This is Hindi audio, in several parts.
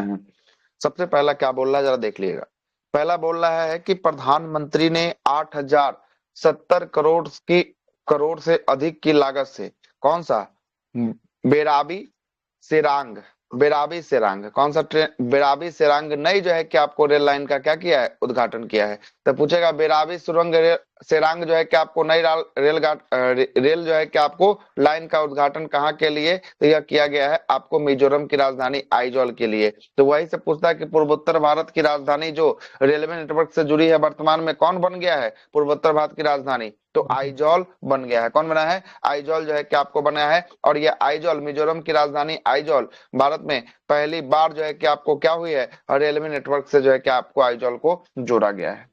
हैं। सबसे पहला क्या बोल रहा है जरा देख लीजिएगा। पहला बोल रहा है कि प्रधानमंत्री ने 8,070 करोड़ से अधिक की लागत से कौन सा बेराबी सिरांग बेराबी सिरांग कौन सा ट्रेन बेराबी सिरांग नई जो है कि आपको रेल लाइन का क्या किया है, उद्घाटन किया है। तो पूछेगा बेराबी सुरंग सिरांग जो है कि आपको नई रेल जो है कि आपको लाइन का उद्घाटन कहाँ के लिए, तो यह किया गया है आपको मिजोरम की राजधानी आइजॉल के लिए। तो वही से पूछता है कि पूर्वोत्तर भारत की राजधानी जो रेलवे नेटवर्क से जुड़ी है वर्तमान में कौन बन गया है पूर्वोत्तर भारत की राजधानी, तो आइजॉल बन गया है। कौन बना है, आइजॉल जो है कि आपको बना है। और यह आइजॉल मिजोरम की राजधानी आइजॉल भारत में पहली बार जो है कि आपको क्या हुई है, रेलवे नेटवर्क से जो है कि आपको आइजॉल को जोड़ा गया है।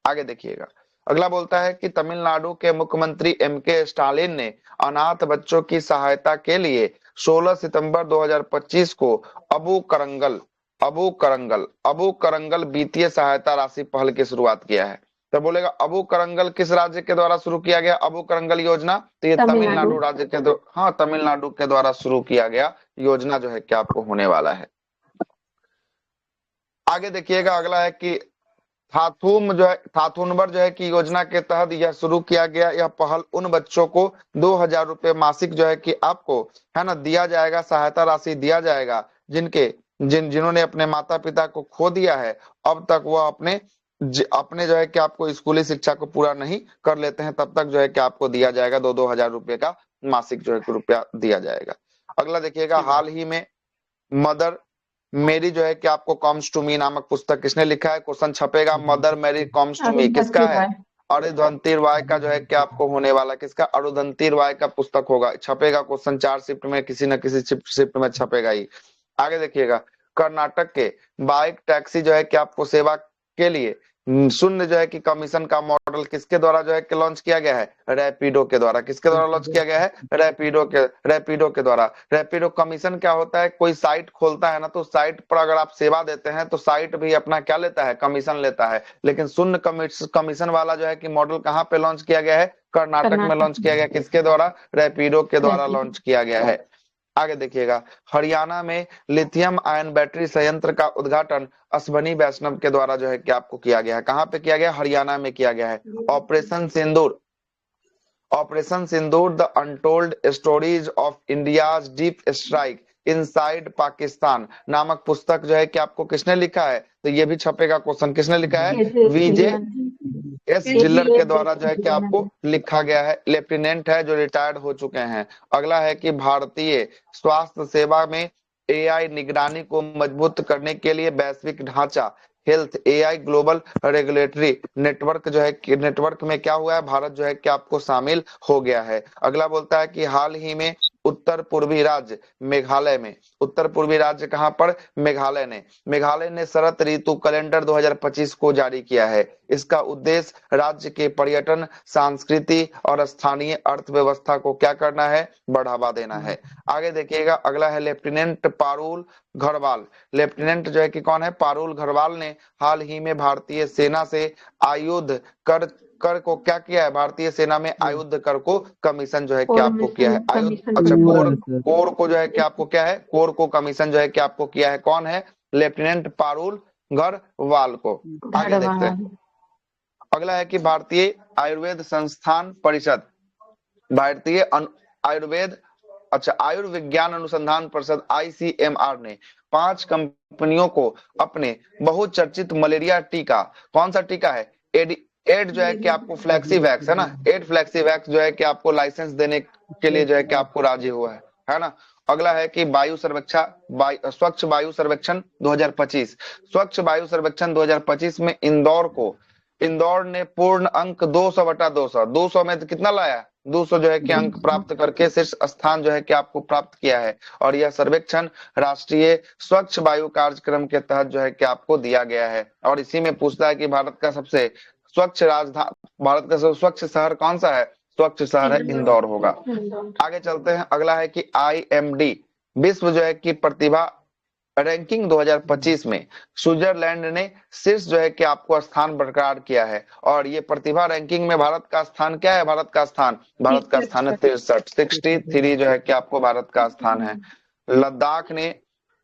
आगे देखिएगा, अगला बोलता है कि तमिलनाडु के मुख्यमंत्री एम.के. स्टालिन ने अनाथ बच्चों की सहायता के लिए 16 सितंबर 2025 को अबू करंगल वित्तीय सहायता राशि पहल की शुरुआत किया है। तो बोलेगा अबू करंगल किस राज्य के द्वारा शुरू किया गया अबू करंगल योजना, तो ये तमिलनाडु। तमिलनाडु राज्य के हाँ तमिलनाडु के द्वारा शुरू किया गया योजना जो है कि आपको होने वाला है। आगे देखिएगा, अगला है कि थाथुनबर जो है कि योजना के तहत यह शुरू किया गया। यह पहल उन बच्चों को 2,000 रुपए मासिक जो है कि आपको है ना दिया जाएगा, सहायता राशि दिया जाएगा, जिन्होंने अपने माता पिता को खो दिया है। अब तक वह अपने जो है कि आपको स्कूली शिक्षा को पूरा नहीं कर लेते हैं, तब तक जो है कि आपको दिया जाएगा 2,000 रुपए का मासिक जो है कि रुपया दिया जाएगा। अगला देखिएगा, हाल ही में मदर मेरी जो है कि आपको कॉम्स टू मी नामक पुस्तक किसने लिखा है, क्वेश्चन छपेगा मदर मेरी कॉम्स टू मी किसका अरुंधति है, रॉय। अरुंधति रॉय का जो है कि आपको होने वाला किसका, अरुंधति रॉय का पुस्तक होगा, छपेगा क्वेश्चन 4 शिफ्ट में किसी न किसी शिफ्ट में छपेगा ही। आगे देखिएगा, कर्नाटक के बाइक टैक्सी जो है कि आपको सेवा के लिए शून्य जो है कि कमीशन का मॉडल किसके द्वारा जो है कि लॉन्च किया गया है, रैपिडो के द्वारा। किसके द्वारा लॉन्च किया गया है, रैपिडो के द्वारा। रैपिडो कमीशन क्या होता है, कोई साइट खोलता है ना, तो साइट पर अगर आप सेवा देते हैं तो साइट भी अपना क्या लेता है, कमीशन लेता है। लेकिन शून्य कमीशन वाला जो है कि मॉडल कहाँ पे लॉन्च किया गया है, कर्नाटक में लॉन्च कर्नाटक। किया गया। किसके द्वारा, रैपिडो के द्वारा रैपिडो। लॉन्च किया गया है। आगे देखिएगा, हरियाणा में लिथियम आयन बैटरी संयंत्र का उद्घाटन अश्वनी वैष्णव के द्वारा जो है कि आपको किया गया है। कहां पे किया गया, हरियाणा में किया गया है। Operation Sindoor the untold stories of India's deep strike inside Pakistan नामक पुस्तक जो है कि आपको किसने लिखा है, तो ये भी छपेगा क्वेश्चन, किसने लिखा है, एजे वीजे थिल्लन। एस जिल्लर एजे के द्वारा जो है कि थिल्लन। आपको लिखा गया है। लेफ्टिनेंट है जो रिटायर्ड हो चुके हैं। अगला है कि भारतीय स्वास्थ्य सेवा में एआई निगरानी को मजबूत करने के लिए वैश्विक ढांचा health AI global regulatory network जो है कि नेटवर्क में क्या हुआ है, भारत जो है कि आपको शामिल हो गया है। अगला बोलता है कि हाल ही में उत्तर पूर्वी राज्य मेघालय में, उत्तर पूर्वी राज्य कहां पर, मेघालय ने शरद ऋतु कैलेंडर 2025 को जारी किया है। इसका उद्देश्य राज्य के पर्यटन, संस्कृति और स्थानीय अर्थव्यवस्था को क्या करना है, बढ़ावा देना है। आगे देखिएगा, अगला है लेफ्टिनेंट पारुल घरवाल। लेफ्टिनेंट जो है कि कौन है, पारुल घरवाल ने हाल ही में भारतीय सेना से आयुध कर कर को क्या किया है, भारतीय सेना में आयुध कर को कमीशन जो है कि और आपको किया मिशन है, आयुध कमीशन अच्छा किया। कोर को जो है कि आपको क्या है, कोर को कमीशन जो है कि आपको किया है। कौन है, लेफ्टिनेंट पारुल घरवाल को। आगे देखते हैं, धड़वाल। अगला है कि भारतीय आयुर्वेद संस्थान परिषद, भारतीय आयुर्वेद आयुर्विज्ञान अनुसंधान परिषद आईसीएमआर ने 5 कंपनियों को अपने बहुचर्चित मलेरिया टीका, कौन सा टीका है, एड जो है कि आपको फ्लैक्सीवैक्स है ना, एड फ्लैक्सीवैक्स जो है कि आपको लाइसेंस देने के लिए जो है कि आपको राजी हुआ है ना। अगला है कि स्वच्छ वायु सर्वेक्षण 2025, स्वच्छ वायु सर्वेक्षण 2025 में इंदौर ने पूर्ण अंक 200/200, 200 में कितना लाया, 200 जो है कि अंक प्राप्त करके शीर्ष स्थान जो है कि आपको प्राप्त किया है। और यह सर्वेक्षण राष्ट्रीय स्वच्छ वायु कार्यक्रम के तहत जो है कि आपको दिया गया है। और इसी में पूछता है कि भारत का सबसे स्वच्छ शहर कौन सा है, स्वच्छ शहर है इंदौर होगा। इंदौर। आगे चलते हैं, अगला है कि आईएमडी विश्व जो है कि प्रतिभा रैंकिंग 2025 में स्विट्जरलैंड ने शीर्ष जो है कि आपको स्थान बरकरार किया है। और ये प्रतिभा रैंकिंग में भारत का स्थान क्या है, भारत का स्थान है 63 जो है कि आपको भारत का स्थान है। लद्दाख ने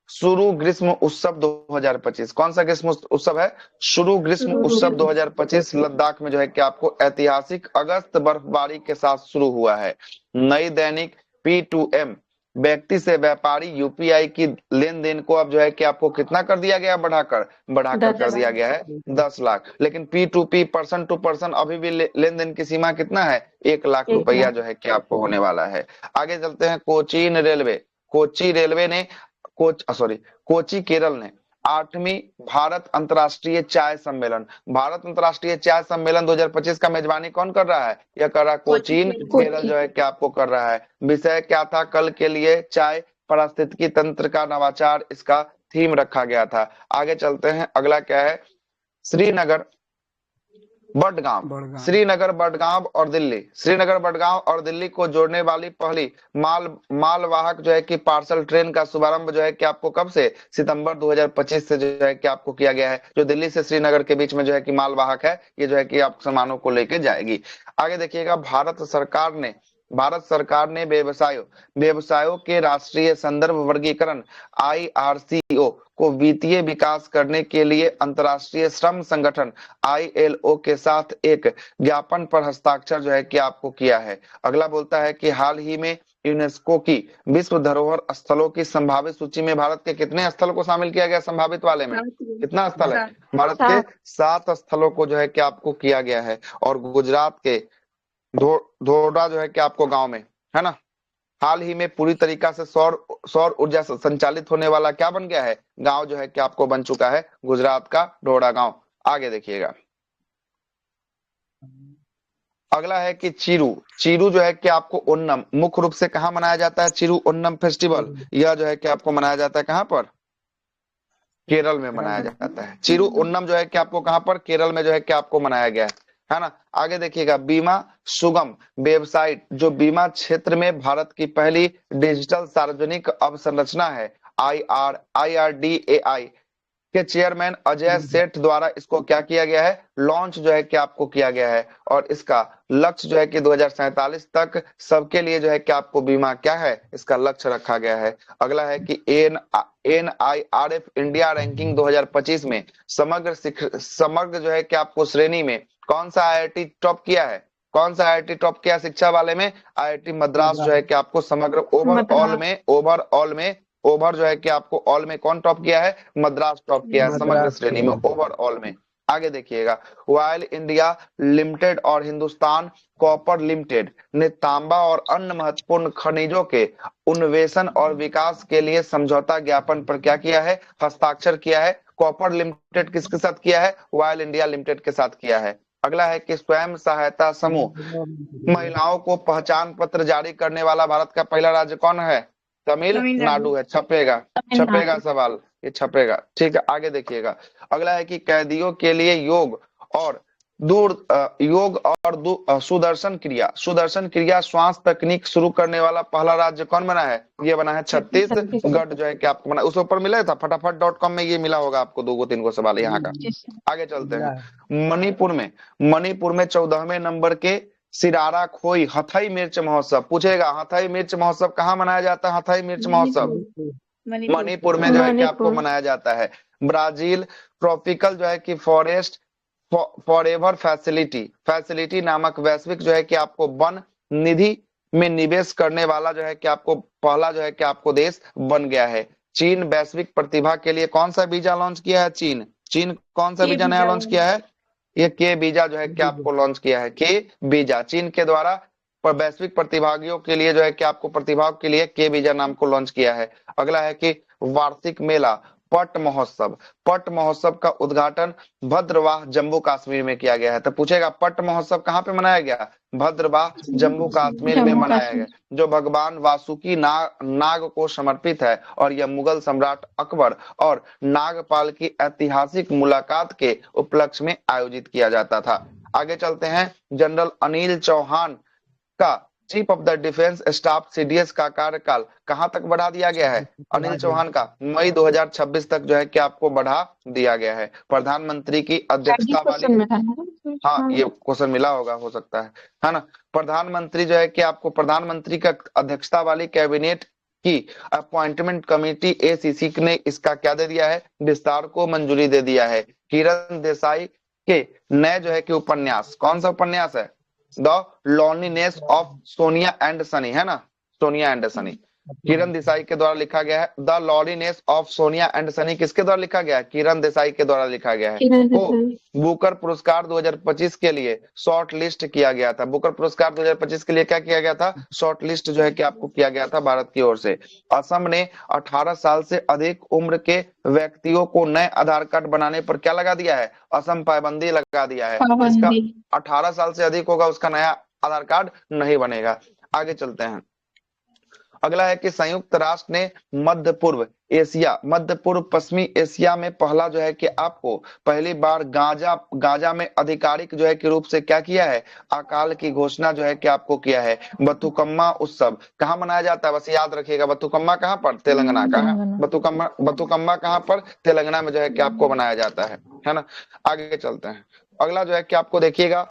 शुरू ग्रीष्म उत्सव 2025? कौन सा ग्रीष्म उत्सव है? शुरू ग्रीष्म उत्सव 2025 लद्दाख में जो है कि आपको ऐतिहासिक अगस्त बर्फबारी के साथ शुरू हुआ है। नई दैनिक P2M, व्यक्ति से व्यापारी यूपीआई की लेन देन को अब जो है कि आपको कितना कर दिया गया? बढ़ाकर बढ़ाकर कर दिया गया है 10 लाख। लेकिन P2P, पर्सन टू पर्सन, अभी भी लेन देन की सीमा कितना है? 1 लाख रुपया जो है कि आपको होने वाला है। आगे चलते हैं। कोचीन रेलवे, कोची रेलवे ने कोची केरल ने 8वीं भारत अंतर्राष्ट्रीय चाय सम्मेलन, भारत अंतर्राष्ट्रीय चाय सम्मेलन 2025 का मेजबानी कौन कर रहा है? यह कर रहा है कोचीन केरल जो है कि आपको कर रहा है। विषय क्या था? कल के लिए चाय, पारिस्थितिकी तंत्र का नवाचार, इसका थीम रखा गया था। आगे चलते हैं। अगला क्या है? श्रीनगर बडगाम, श्रीनगर बडगाम और दिल्ली, श्रीनगर बडगाम और दिल्ली को जोड़ने वाली पहली मालवाहक जो है कि पार्सल ट्रेन का शुभारंभ जो है कि आपको कब से? सितंबर 2025 से जो है कि आपको किया गया है। जो दिल्ली से श्रीनगर के बीच में जो है कि मालवाहक है, ये जो है कि आप सामानों को लेके जाएगी। आगे देखिएगा। भारत सरकार ने व्यवसायों के राष्ट्रीय संदर्भ वर्गीकरण IRCO को वित्तीय विकास करने के लिए अंतर्राष्ट्रीय श्रम संगठन ILO के साथ एक ज्ञापन पर हस्ताक्षर जो है कि आपको किया है। अगला बोलता है कि हाल ही में यूनेस्को की विश्व धरोहर स्थलों की संभावित सूची में भारत के कितने स्थल को शामिल किया गया? संभावित वाले में कितना स्थल है? भारत के 7 स्थलों को जो है कि आपको किया गया है। और गुजरात के धोडा जो है कि आपको गांव में है ना, हाल ही में पूरी तरीका से सौर ऊर्जा से संचालित होने वाला क्या बन गया है? गांव जो है कि आपको बन चुका है, गुजरात का ढोड़ा गांव। आगे देखिएगा। अगला है कि चीरू जो है कि आपको ओणम मुख्य रूप से कहाँ मनाया जाता है? चीरू ओणम फेस्टिवल, यह जो है कि आपको मनाया जाता है कहाँ पर? केरल में मनाया जाता है। चिरू ओणम जो है कि आपको कहां पर? केरल में जो है कि आपको मनाया गया है ना। आगे देखिएगा। बीमा सुगम वेबसाइट, जो बीमा क्षेत्र में भारत की पहली डिजिटल सार्वजनिक अवसंरचना है, IRDAI के चेयरमैन अजय सेठ द्वारा इसको क्या किया गया है? लॉन्च जो है कि आपको किया गया है। और इसका लक्ष्य जो है कि 2047 तक सबके लिए जो है कि आपको बीमा क्या है? इसका लक्ष्य रखा गया है। अगला है कि NIRF इंडिया रैंकिंग 2025 में समग्र जो है कि आपको श्रेणी में कौन सा IIT टॉप किया है? कौन सा IIT टॉप किया शिक्षा वाले में? IIT मद्रास जो है कि आपको समग्र ओवर जो है कि आपको ऑल में कौन टॉप किया है? मद्रास टॉप किया है समग्र श्रेणी में, ओवरऑल में। आगे देखिएगा। ऑयल इंडिया लिमिटेड और हिंदुस्तान कॉपर लिमिटेड ने तांबा और अन्य महत्वपूर्ण खनिजों के अन्वेषण और विकास के लिए समझौता ज्ञापन पर क्या किया है? हस्ताक्षर किया है। कॉपर लिमिटेड किसके साथ किया है? ऑयल इंडिया लिमिटेड के साथ किया है। अगला है कि स्वयं सहायता समूह महिलाओं को पहचान पत्र जारी करने वाला भारत का पहला राज्य कौन है? तमिलनाडु है। छपेगा सवाल, ये छपेगा। ठीक है। आगे देखिएगा। अगला है कि कैदियों के लिए योग और सुदर्शन क्रिया श्वास तकनीक शुरू करने वाला पहला राज्य कौन बना है? ये बना है छत्तीसगढ़ जो है कि आपको बना। उस ऊपर मिला था फटाफट.com में, ये मिला होगा आपको 2-3 सवाल यहाँ का। आगे चलते हैं। मणिपुर में 14वें नंबर के सिरारा खोई हथई मिर्च महोत्सव पूछेगा। हथई मिर्च महोत्सव कहाँ मनाया जाता है? हथई मिर्च महोत्सव मणिपुर में जो है कि आपको मनाया जाता है। ब्राजील ट्रॉपिकल जो है कि फॉरेस्ट फॉरएवर फैसिलिटी नामक वैश्विक जो है कि आपको वन निधि में निवेश करने वाला जो है कि आपको पहला जो है कि आपको देश बन गया है। चीन वैश्विक प्रतिभा के लिए कौन सा वीजा लॉन्च किया है? चीन कौन सा वीजा नया लॉन्च किया है? ये के वीजा जो है कि आपको लॉन्च किया है। के वीजा चीन के द्वारा पर वैश्विक प्रतिभागियों के लिए जो है कि आपको प्रतिभाग के लिए के वीजा नाम को लॉन्च किया है। अगला है कि वार्षिक मेला पट महोत्सव का उद्घाटन भद्रवाह जम्मू कश्मीर में किया गया है। तो पूछेगा पट महोत्सव कहाँ पे मनाया गया? भद्रवाह जम्मू कश्मीर में मनाया गया, जो भगवान वासुकी नाग को समर्पित है। और यह मुगल सम्राट अकबर और नागपाल की ऐतिहासिक मुलाकात के उपलक्ष्य में आयोजित किया जाता था। आगे चलते हैं। जनरल अनिल चौहान का chief of the defence staff CDS का कार्यकाल कहां तक बढ़ा दिया गया है? अनिल चौहान का मई 2026 तक जो है कि आपको बढ़ा दिया गया है। प्रधानमंत्री की अध्यक्षता वाली, हाँ ये क्वेश्चन मिला होगा, हो सकता है ना। प्रधानमंत्री जो है कि आपको प्रधानमंत्री का अध्यक्षता वाली कैबिनेट की अपॉइंटमेंट कमेटी एसीसी ने इसका क्या दे दिया है, विस्तार को मंजूरी दे दिया है। किरण देसाई के नए जो है कि उपन्यास, कौन सा उपन्यास है, the loneliness of Sonia and Sunny, है ना, सोनिया एंड सनी, किरण देसाई के द्वारा लिखा गया है। The loneliness of Sonia and Sunny किसके द्वारा लिखा गया है, किरण देसाई के द्वारा लिखा गया है। को बुकर पुरस्कार 2025 के लिए शॉर्ट लिस्ट किया गया था। बुकर पुरस्कार 2025 के लिए क्या किया गया था, शॉर्ट लिस्ट जो है कि आपको किया गया था भारत की ओर से। असम ने 18 साल से अधिक उम्र के व्यक्तियों को नए आधार कार्ड बनाने पर क्या लगा दिया है, असम पाबंदी लगा दिया है। इसका 18 साल से अधिक होगा उसका नया आधार कार्ड नहीं बनेगा। आगे चलते हैं। अगला है कि संयुक्त राष्ट्र ने मध्य पूर्व पश्चिमी एशिया में पहला जो है कि आपको पहली बार गांजा में आधिकारिक जो है कि रूप से क्या किया है, अकाल की घोषणा जो है कि आपको किया है। बथुकम्मा उत्सव कहाँ मनाया जाता है, बस याद रखिएगा, बथुकम्मा कहाँ पर, तेलंगाना का है। बथुकम्मा कहाँ पर, तेलंगाना में जो है कि आपको मनाया जाता है ना। आगे चलते हैं। अगला जो है कि आपको देखिएगा,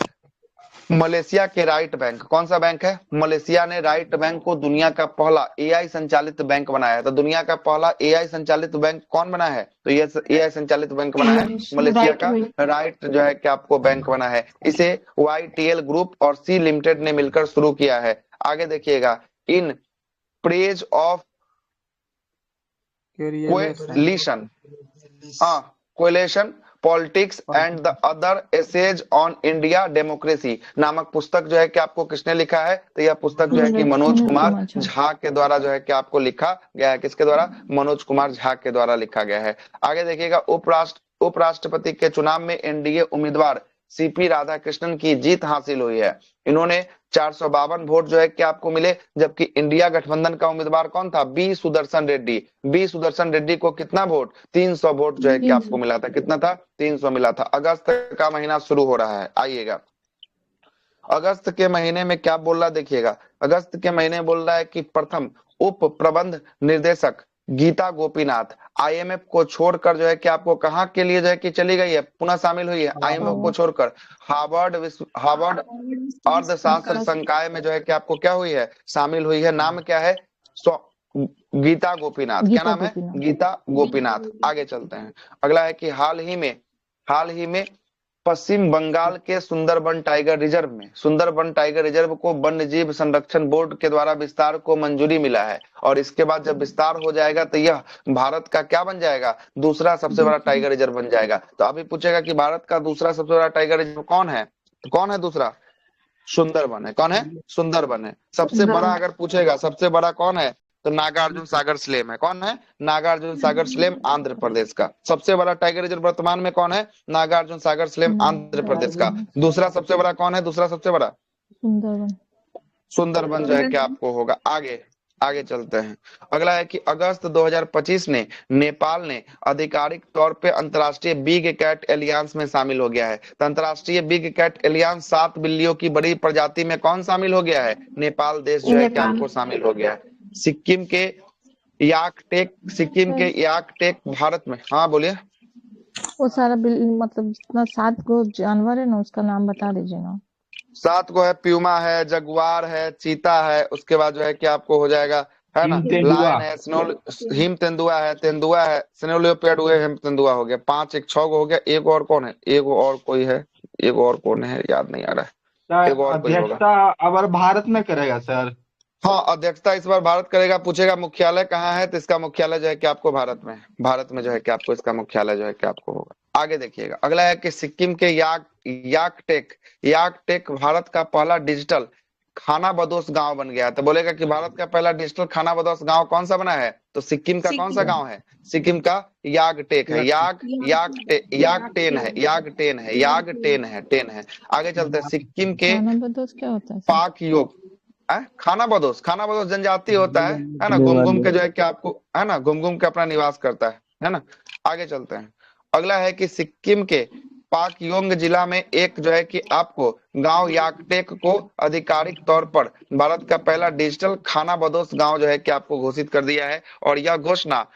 मलेशिया के राइट बैंक, कौन सा बैंक है, मलेशिया ने राइट बैंक को दुनिया का पहला एआई संचालित बैंक बनाया है। तो दुनिया का पहला एआई संचालित बैंक कौन बना है, तो ये एआई संचालित बैंक बना है मलेशिया का राइट जो है कि आपको बैंक बना है। इसे वाईटीएल ग्रुप और सी लिमिटेड ने मिलकर शुरू किया है। आगे देखिएगा, in praise of coalition, coalition politics and the other essays on India democracy नामक पुस्तक जो है कि आपको किसने लिखा है, तो यह पुस्तक जो है कि मनोज कुमार झा के द्वारा जो है कि आपको लिखा गया है। किसके द्वारा, मनोज कुमार झा के द्वारा लिखा गया है। आगे देखिएगा, उपराष्ट्रपति के चुनाव में एनडीए उम्मीदवार सीपी राधाकृष्णन की जीत हासिल हुई है। इन्होंने 452 वोट जो है कि आपको मिले, जबकि इंडिया गठबंधन का उम्मीदवार कौन था, बी सुदर्शन रेड्डी। बी सुदर्शन रेड्डी को कितना वोट, 300 वोट जो है कि आपको मिला था। कितना था, 300 मिला था। अगस्त का महीना शुरू हो रहा है, आइएगा अगस्त के महीने में क्या बोल रहा है, देखिएगा अगस्त के महीने में बोल रहा है कि प्रथम उप प्रबंध निर्देशक गीता गोपीनाथ आईएमएफ को छोड़कर जो है कि आपको कहाँ के लिए जो है कि चली गई है, पुनः शामिल हुई है आईएमएफ को छोड़कर हार्वर्ड अर्थशास्त्र संकाय में जो है कि आपको क्या हुई है, शामिल हुई है। नाम क्या है, गीता गोपीनाथ। क्या नाम है, गीता गोपीनाथ। आगे चलते हैं। अगला है कि हाल ही में पश्चिम बंगाल के सुंदरबन टाइगर रिजर्व को वन्य जीव संरक्षण बोर्ड के द्वारा विस्तार को मंजूरी मिला है। और इसके बाद जब विस्तार हो जाएगा तो यह भारत का क्या बन जाएगा, दूसरा सबसे बड़ा टाइगर रिजर्व बन जाएगा। तो अभी पूछेगा कि भारत का दूसरा सबसे बड़ा टाइगर रिजर्व कौन है, तो कौन है दूसरा, सुंदरबन है। कौन है, सुंदरबन है। सबसे बड़ा अगर पूछेगा सबसे बड़ा कौन है, तो नागार्जुन सागर स्लेम है। कौन है, नागार्जुन सागर स्लेम आंध्र प्रदेश का। सबसे बड़ा टाइगर रिजर्व वर्तमान में कौन है, नागार्जुन सागर स्लेम आंध्र प्रदेश का। दूसरा सबसे बड़ा कौन है, दूसरा सबसे बड़ा सुंदरबन जो है कि आपको होगा। आगे चलते हैं। अगला है कि अगस्त 2025 ने नेपाल ने आधिकारिक तौर पे अंतर्राष्ट्रीय बिग कैट एलियंस में शामिल हो गया है। तो अंतर्राष्ट्रीय बिग कैट एलियंस 7 बिल्लियों की बड़ी प्रजाति में कौन शामिल हो गया है, नेपाल देश जो है कि आपको शामिल हो गया है। सिक्किम के याकटेक भारत में, हाँ बोलिए। वो सारा मतलब जितना 7 गो जानवर है ना, उसका नाम बता दीजिए ना। 7 गो है, प्यूमा है, जगुआर है, चीता है, उसके बाद जो है कि आपको हो जाएगा, है ना, लायन है, हिम तेंदुआ है, स्नो लियोपार्ड हुए, हिम तेंदुआ हो गया। 5 एक 6 गो हो गया। एक और कौन है, एक और कोई है, एक और कौन है, याद नहीं आ रहा है। एक और कोई होगा, अब भारत में करेगा सर। हाँ, अध्यक्षता इस बार भारत करेगा। पूछेगा मुख्यालय कहाँ है, तो इसका मुख्यालय जो है कि आपको भारत में जो है कि आपको इसका मुख्यालय जो है कि आपको होगा। आगे देखिएगा। अगला है कि सिक्किम के याकटेक भारत का पहला डिजिटल खाना बदोश गांव बन गया। तो बोलेगा कि भारत का पहला डिजिटल खाना बदोश गांव कौन सा बना है, तो सिक्किम का कौन सा गांव है, सिक्किम का यागटेक है। यागटेन है। आगे चलते हैं। सिक्किम के पाक योग खाना बदोश जनजाति होता है ना, घूम के जो है कि आपको, है ना, घूम के अपना निवास करता है ना। आगे चलते हैं। अगला है कि सिक्किम के पाकयोंग जिला में एक जो है कि आपको गांव याकटेक को आधिकारिक तौर पर भारत का पहला डिजिटल खाना बदोश गांव जो है कि आपको घोषित कर दिया है। और यह घोषणा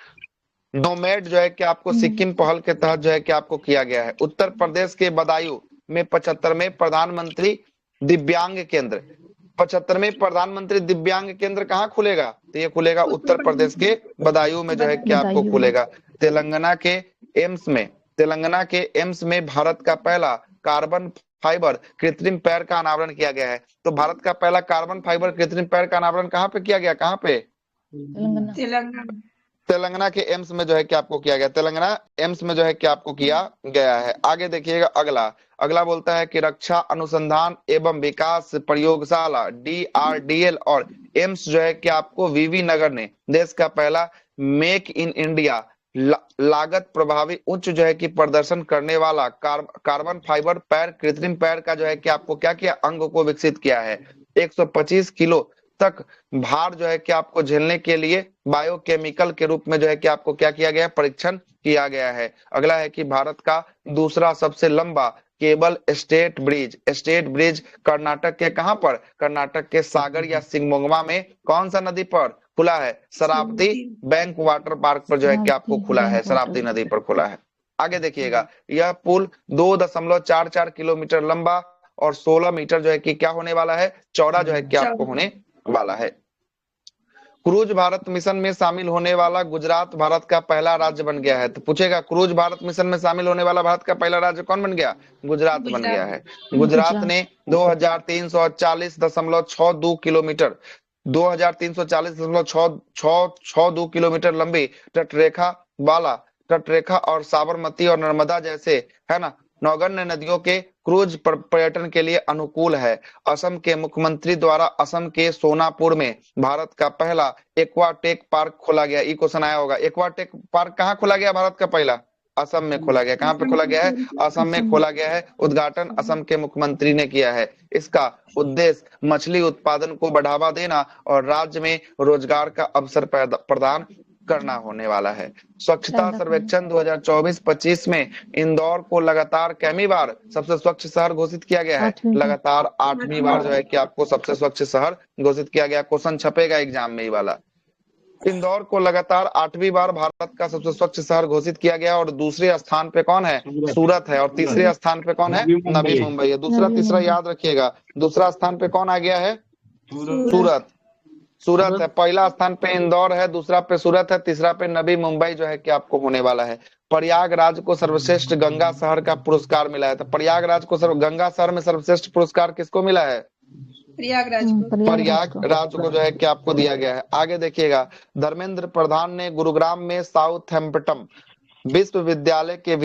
नोमैड जो है कि आपको सिक्किम पहल के तहत जो है कि आपको किया गया है। उत्तर प्रदेश के बदायूं में 75वें प्रधानमंत्री दिव्यांग केंद्र 75वें प्रधानमंत्री दिव्यांग केंद्र कहाँ खुलेगा? तो ये खुलेगा उत्तर प्रदेश के बदायूं में जो है कि आपको बदायूं में। खुलेगा। तेलंगाना के एम्स में, तेलंगाना के एम्स में भारत का पहला कार्बन फाइबर कृत्रिम पैर का अनावरण किया गया है। तो भारत का पहला कार्बन फाइबर कृत्रिम पैर का अनावरण कहाँ पे किया गया? कहाँ पे? तेलंगाना। तेलंगाना के एम्स में जो है कि आपको किया गया, तेलंगाना एम्स में जो है कि आपको किया गया है। आगे देखिएगा अगला, अगला बोलता है कि रक्षा अनुसंधान एवं विकास प्रयोगशाला DRDL और एम्स जो है कि आपको वीवी नगर ने देश का पहला मेक इन इंडिया लागत प्रभावी उच्च जो है कि प्रदर्शन करने वाला कार्बन फाइबर पैर कृत्रिम पैर का जो है कि आपको क्या किया? अंग को विकसित किया है। 125 किलो तक भार जो है कि आपको झेलने के लिए बायोकेमिकल के रूप में जो है कि आपको क्या किया गया है? परीक्षण किया गया है। अगला है कि भारत का दूसरा सबसे लंबा केबल स्टेट ब्रिज कर्नाटक के कहां पर? कर्नाटक के सागर या सिंगमोंगमा में कौन सा नदी पर खुला है? शरावती बैंक वाटर पार्क पर जो है कि आपको खुला है, शरावती नदी पर खुला है। आगे देखिएगा, यह पुल 2.44 किलोमीटर लंबा और 16 मीटर जो है कि क्या होने वाला है? चौड़ा जो है कि आपको होने वाला है। क्रूज भारत मिशन में शामिल होने वाला गुजरात भारत का पहला राज्य बन गया है। तो पूछेगा, क्रूज भारत मिशन में शामिल होने वाला भारत का पहला राज्य कौन बन गया? गुजरात बन गया है। गुजरात ने 2340.62 किलोमीटर 2340.62 किलोमीटर लंबी तटरेखा और साबरमती और नर्मदा जैसे, है ना, नौगण्य नदियों के क्रूज पर्यटन के लिए अनुकूल है। असम के मुख्यमंत्री द्वारा असम के सोनापुर में भारत का पहला एक्वाटेक पार्क खोला गया। ये क्वेश्चन आया होगा, एक्वाटेक पार्क कहाँ खोला गया? भारत का पहला असम में खोला गया। कहाँ पे खोला गया है? असम में खोला गया है। उद्घाटन असम के मुख्यमंत्री ने किया है। इसका उद्देश्य मछली उत्पादन को बढ़ावा देना और राज्य में रोजगार का अवसर प्रदान करना होने वाला है। स्वच्छता सर्वेक्षण 2024-25 में इंदौर को लगातार कैमी बार सबसे स्वच्छ शहर घोषित किया गया है? लगातार 8वीं बार जो है कि आपको सबसे स्वच्छ शहर घोषित किया गया। क्वेश्चन छपेगा एग्जाम में ये वाला। इंदौर को लगातार 8वीं बार भारत का सबसे स्वच्छ शहर घोषित किया गया और दूसरे स्थान पे कौन है? सूरत है। और तीसरे स्थान पे कौन है? नवी मुंबई है। दूसरा तीसरा याद रखिएगा, दूसरा स्थान पे कौन आ गया है? सूरत है। पहला स्थान पे इंदौर है, दूसरा पे सूरत है, तीसरा पे नवी मुंबई जो है कि आपको होने वाला है। प्रयागराज को सर्वश्रेष्ठ गंगा शहर का पुरस्कार मिला है। तो प्रयागराज को गंगा शहर में सर्वश्रेष्ठ पुरस्कार किसको मिला है? प्रयागराज को जो है कि आपको दिया गया है। आगे देखिएगा, धर्मेंद्र प्रधान ने गुरुग्राम में साउथहैम्पटन विश्वविद्यालय के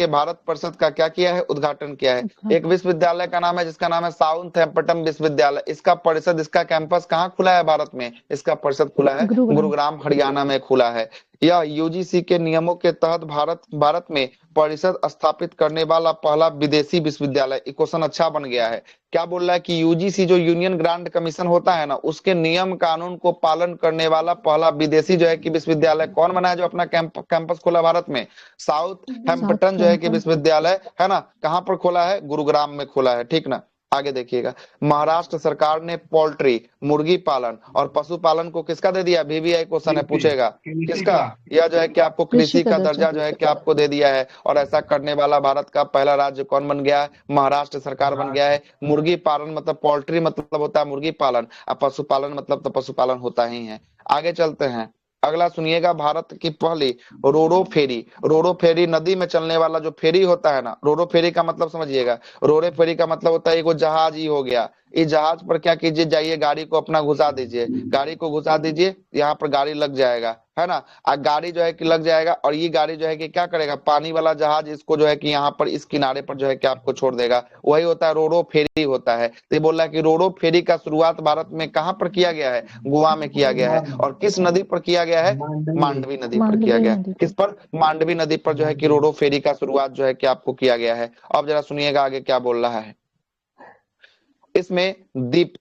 भारत परिषद का क्या किया है? उद्घाटन किया है। एक विश्वविद्यालय का नाम है जिसका नाम है साउथहैम्पटन विश्वविद्यालय। इसका परिषद, इसका कैंपस कहाँ खुला है भारत में? इसका परिषद खुला है गुरुग्राम हरियाणा में खुला है। यह यूजीसी के नियमों के तहत भारत में परिषद स्थापित करने वाला पहला विदेशी विश्वविद्यालय। क्वेश्चन अच्छा बन गया है। क्या बोल रहा है कि यूजीसी जो यूनियन ग्रांट कमीशन होता है ना, उसके नियम कानून को पालन करने वाला पहला विदेशी जो है कि विश्वविद्यालय कौन बना है जो अपना कैंपस खोला भारत में? साउथहैम्पटन जो है कि विश्वविद्यालय, है ना, कहां पर खोला है? गुरुग्राम में खोला है। ठीक ना। आगे देखिएगा, महाराष्ट्र सरकार ने पोल्ट्री, मुर्गी पालन और पशुपालन को किसका दे दिया? VVI क्वेश्चन है, पूछेगा किसका? यह जो है कि आपको कृषि का दर्जा जो है कि आपको दे दिया है। और ऐसा करने वाला भारत का पहला राज्य कौन बन गया है? महाराष्ट्र सरकार बन गया है। मुर्गी पालन मतलब पोल्ट्री मतलब होता है मुर्गी पालन, और पशुपालन मतलब तो पशुपालन होता ही है। आगे चलते हैं, अगला सुनिएगा, भारत की पहली रोरो फेरी नदी में चलने वाला जो फेरी होता है ना, रोरो फेरी का मतलब समझिएगा। रोरो फेरी का मतलब होता है एगो जहाज ही हो गया। इस जहाज पर क्या कीजिए, जाइए गाड़ी को अपना घुसा दीजिए, गाड़ी को घुसा दीजिए, यहाँ पर गाड़ी लग जाएगा, है ना। गाड़ी जो है कि लग जाएगा और ये गाड़ी जो है कि क्या करेगा? पानी वाला जहाज इसको जो है कि यहाँ पर इस किनारे पर जो है कि आपको छोड़ देगा। वही होता है रोरो फेरी होता है। तो ये बोल रहा है कि रोरो फेरी का शुरुआत भारत में कहाँ पर किया गया है? गोवा में किया गया है। और किस नदी पर किया गया है? मांडवी नदी पर किया गया है। किस पर? मांडवी नदी पर जो है कि रोरो फेरी का शुरुआत जो है कि आपको किया गया है। अब जरा सुनिएगा आगे क्या बोल रहा है। इसमें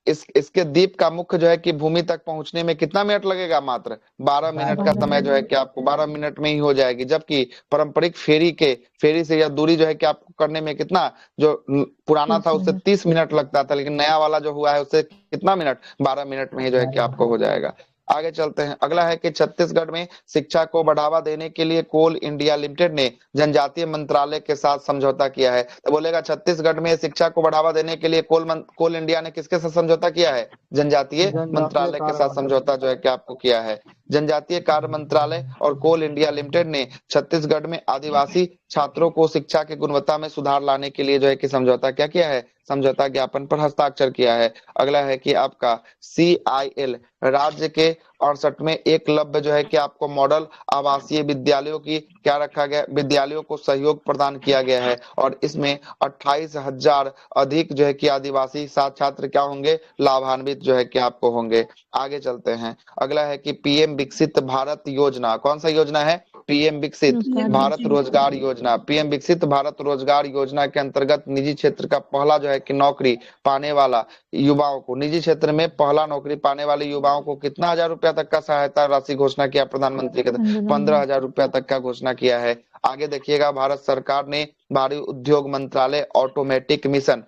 इसके द्वीप का मुख्य जो है कि भूमि तक पहुंचने में कितना मिनट लगेगा? मात्र 12 मिनट का समय जो है कि आपको 12 मिनट में ही हो जाएगी। जबकि पारंपरिक फेरी से यह दूरी जो है कि आपको करने में कितना, जो पुराना था उससे 30 मिनट लगता था, लेकिन नया वाला जो हुआ है उससे कितना मिनट? 12 मिनट में ही जो है कि आपको हो जाएगा। आगे चलते हैं। अगला है कि छत्तीसगढ़ में शिक्षा को बढ़ावा देने के लिए कोल इंडिया लिमिटेड ने जनजातीय मंत्रालय के साथ समझौता किया है। तो बोलेगा छत्तीसगढ़ में शिक्षा को बढ़ावा देने के लिए कोल इंडिया ने किसके साथ समझौता किया है? जनजातीय जनजातीय मंत्रालय के कार्य साथ मंत्रालय। समझौता जो है कि आपको किया है। जनजातीय कार्य मंत्रालय और कोल इंडिया लिमिटेड ने छत्तीसगढ़ में आदिवासी छात्रों को शिक्षा की गुणवत्ता में सुधार लाने के लिए जो है कि समझौता क्या किया है? समझौता ज्ञापन पर हस्ताक्षर किया है। अगला है कि आपका CIL राज्य के 68 में एकलव्य जो है कि आपको मॉडल आवासीय विद्यालयों की क्या रखा गया? विद्यालयों को सहयोग प्रदान किया गया है और इसमें 28,000 अधिक जो है कि आदिवासी छात्र क्या होंगे? लाभान्वित जो है कि आपको होंगे। आगे चलते हैं। अगला है कि PM विकसित भारत योजना। कौन सा योजना है? PM विकसित रोजगार भारत योजना। रोजगार योजना। PM विकसित भारत रोजगार योजना के अंतर्गत निजी क्षेत्र का पहला जो है कि नौकरी पाने वाला युवाओं को, निजी क्षेत्र में पहला नौकरी पाने वाले युवाओं को कितना 1,000 रुपया तक का सहायता राशि घोषणा किया प्रधानमंत्री के? 15,000 रुपया तक का घोषणा किया है। आगे देखिएगा, भारत सरकार ने भारी उद्योग मंत्रालय ऑटोमेटिक मिशन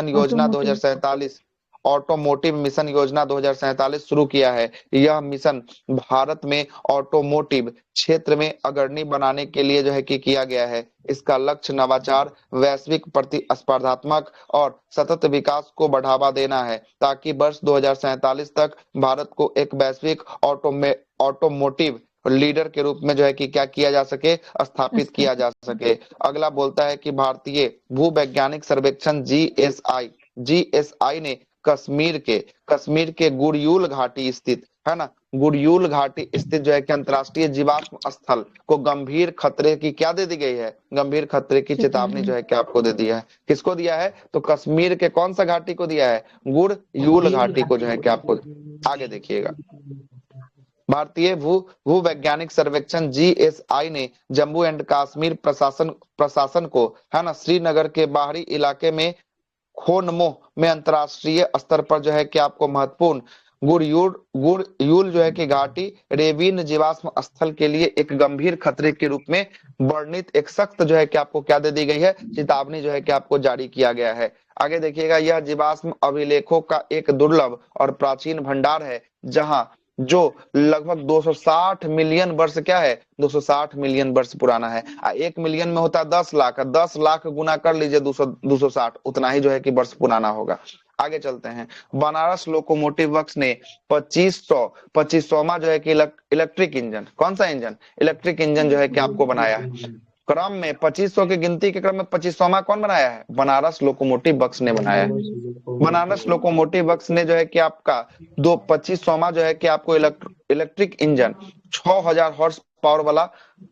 योजना ऑटोमोटिव। 2047 ऑटोमोटिव मिशन योजना 2047 शुरू किया है। यह मिशन भारत में ऑटोमोटिव क्षेत्र में अग्रणी बनाने के लिए जो है कि किया गया है। इसका लक्ष्य नवाचार, वैश्विक प्रतिस्पर्धात्मक और सतत विकास को बढ़ावा देना है ताकि वर्ष 2047 तक भारत को एक वैश्विक ऑटोमोटिव लीडर के रूप में जो है कि क्या किया जा सके? स्थापित किया जा सके। अगला बोलता है कि भारतीय भूवैज्ञानिक सर्वेक्षण GSI ने कश्मीर के गुड़यूल घाटी स्थित, है ना, गुड़यूल घाटी स्थित जो है कि अंतर्राष्ट्रीय जीवाश्म स्थल को गंभीर खतरे की क्या दे दी गई है? गंभीर खतरे की चेतावनी जो है कि आपको दे दिया है। किसको दिया है? तो कश्मीर के कौन सा घाटी को दिया है? गुड़यूल घाटी को जो है कि आपको। आगे देखिएगा, भारतीय भू वैज्ञानिक सर्वेक्षण GSI ने जम्मू एंड कश्मीर प्रशासन को, है ना, श्रीनगर के बाहरी इलाके में खोनमोह में अंतरराष्ट्रीय स्तर पर जो है कि आपको महत्वपूर्ण गुड़यूल जो है कि घाटी रेविन जीवाश्म स्थल के लिए एक गंभीर खतरे के रूप में वर्णित एक सख्त जो है कि आपको क्या दे दी गई है? चेतावनी जो है कि आपको जारी किया गया है। आगे देखिएगा, यह जीवाश्म अभिलेखों का एक दुर्लभ और प्राचीन भंडार है जहां जो लगभग 260 मिलियन वर्ष क्या है? 260 मिलियन वर्ष पुराना है। 1 मिलियन में होता है 10 लाख, 10 लाख गुना कर लीजिए 260, उतना ही जो है कि वर्ष पुराना होगा। आगे चलते हैं। बनारस लोकोमोटिव वर्क्स ने 2500वां जो है कि इलेक्ट्रिक इंजन, कौन सा इंजन? इलेक्ट्रिक इंजन जो है कि आपको बनाया है। क्रम में 2500 की गिनती के क्रम में 25वां कौन बनाया है? बनारस लोकोमोटिव वर्क्स ने बनाया है। बनारस लोकोमोटिव वर्क्स ने जो है कि आपका 25वां जो है कि आपको इलेक्ट्रिक इंजन 6000 हॉर्स पावर वाला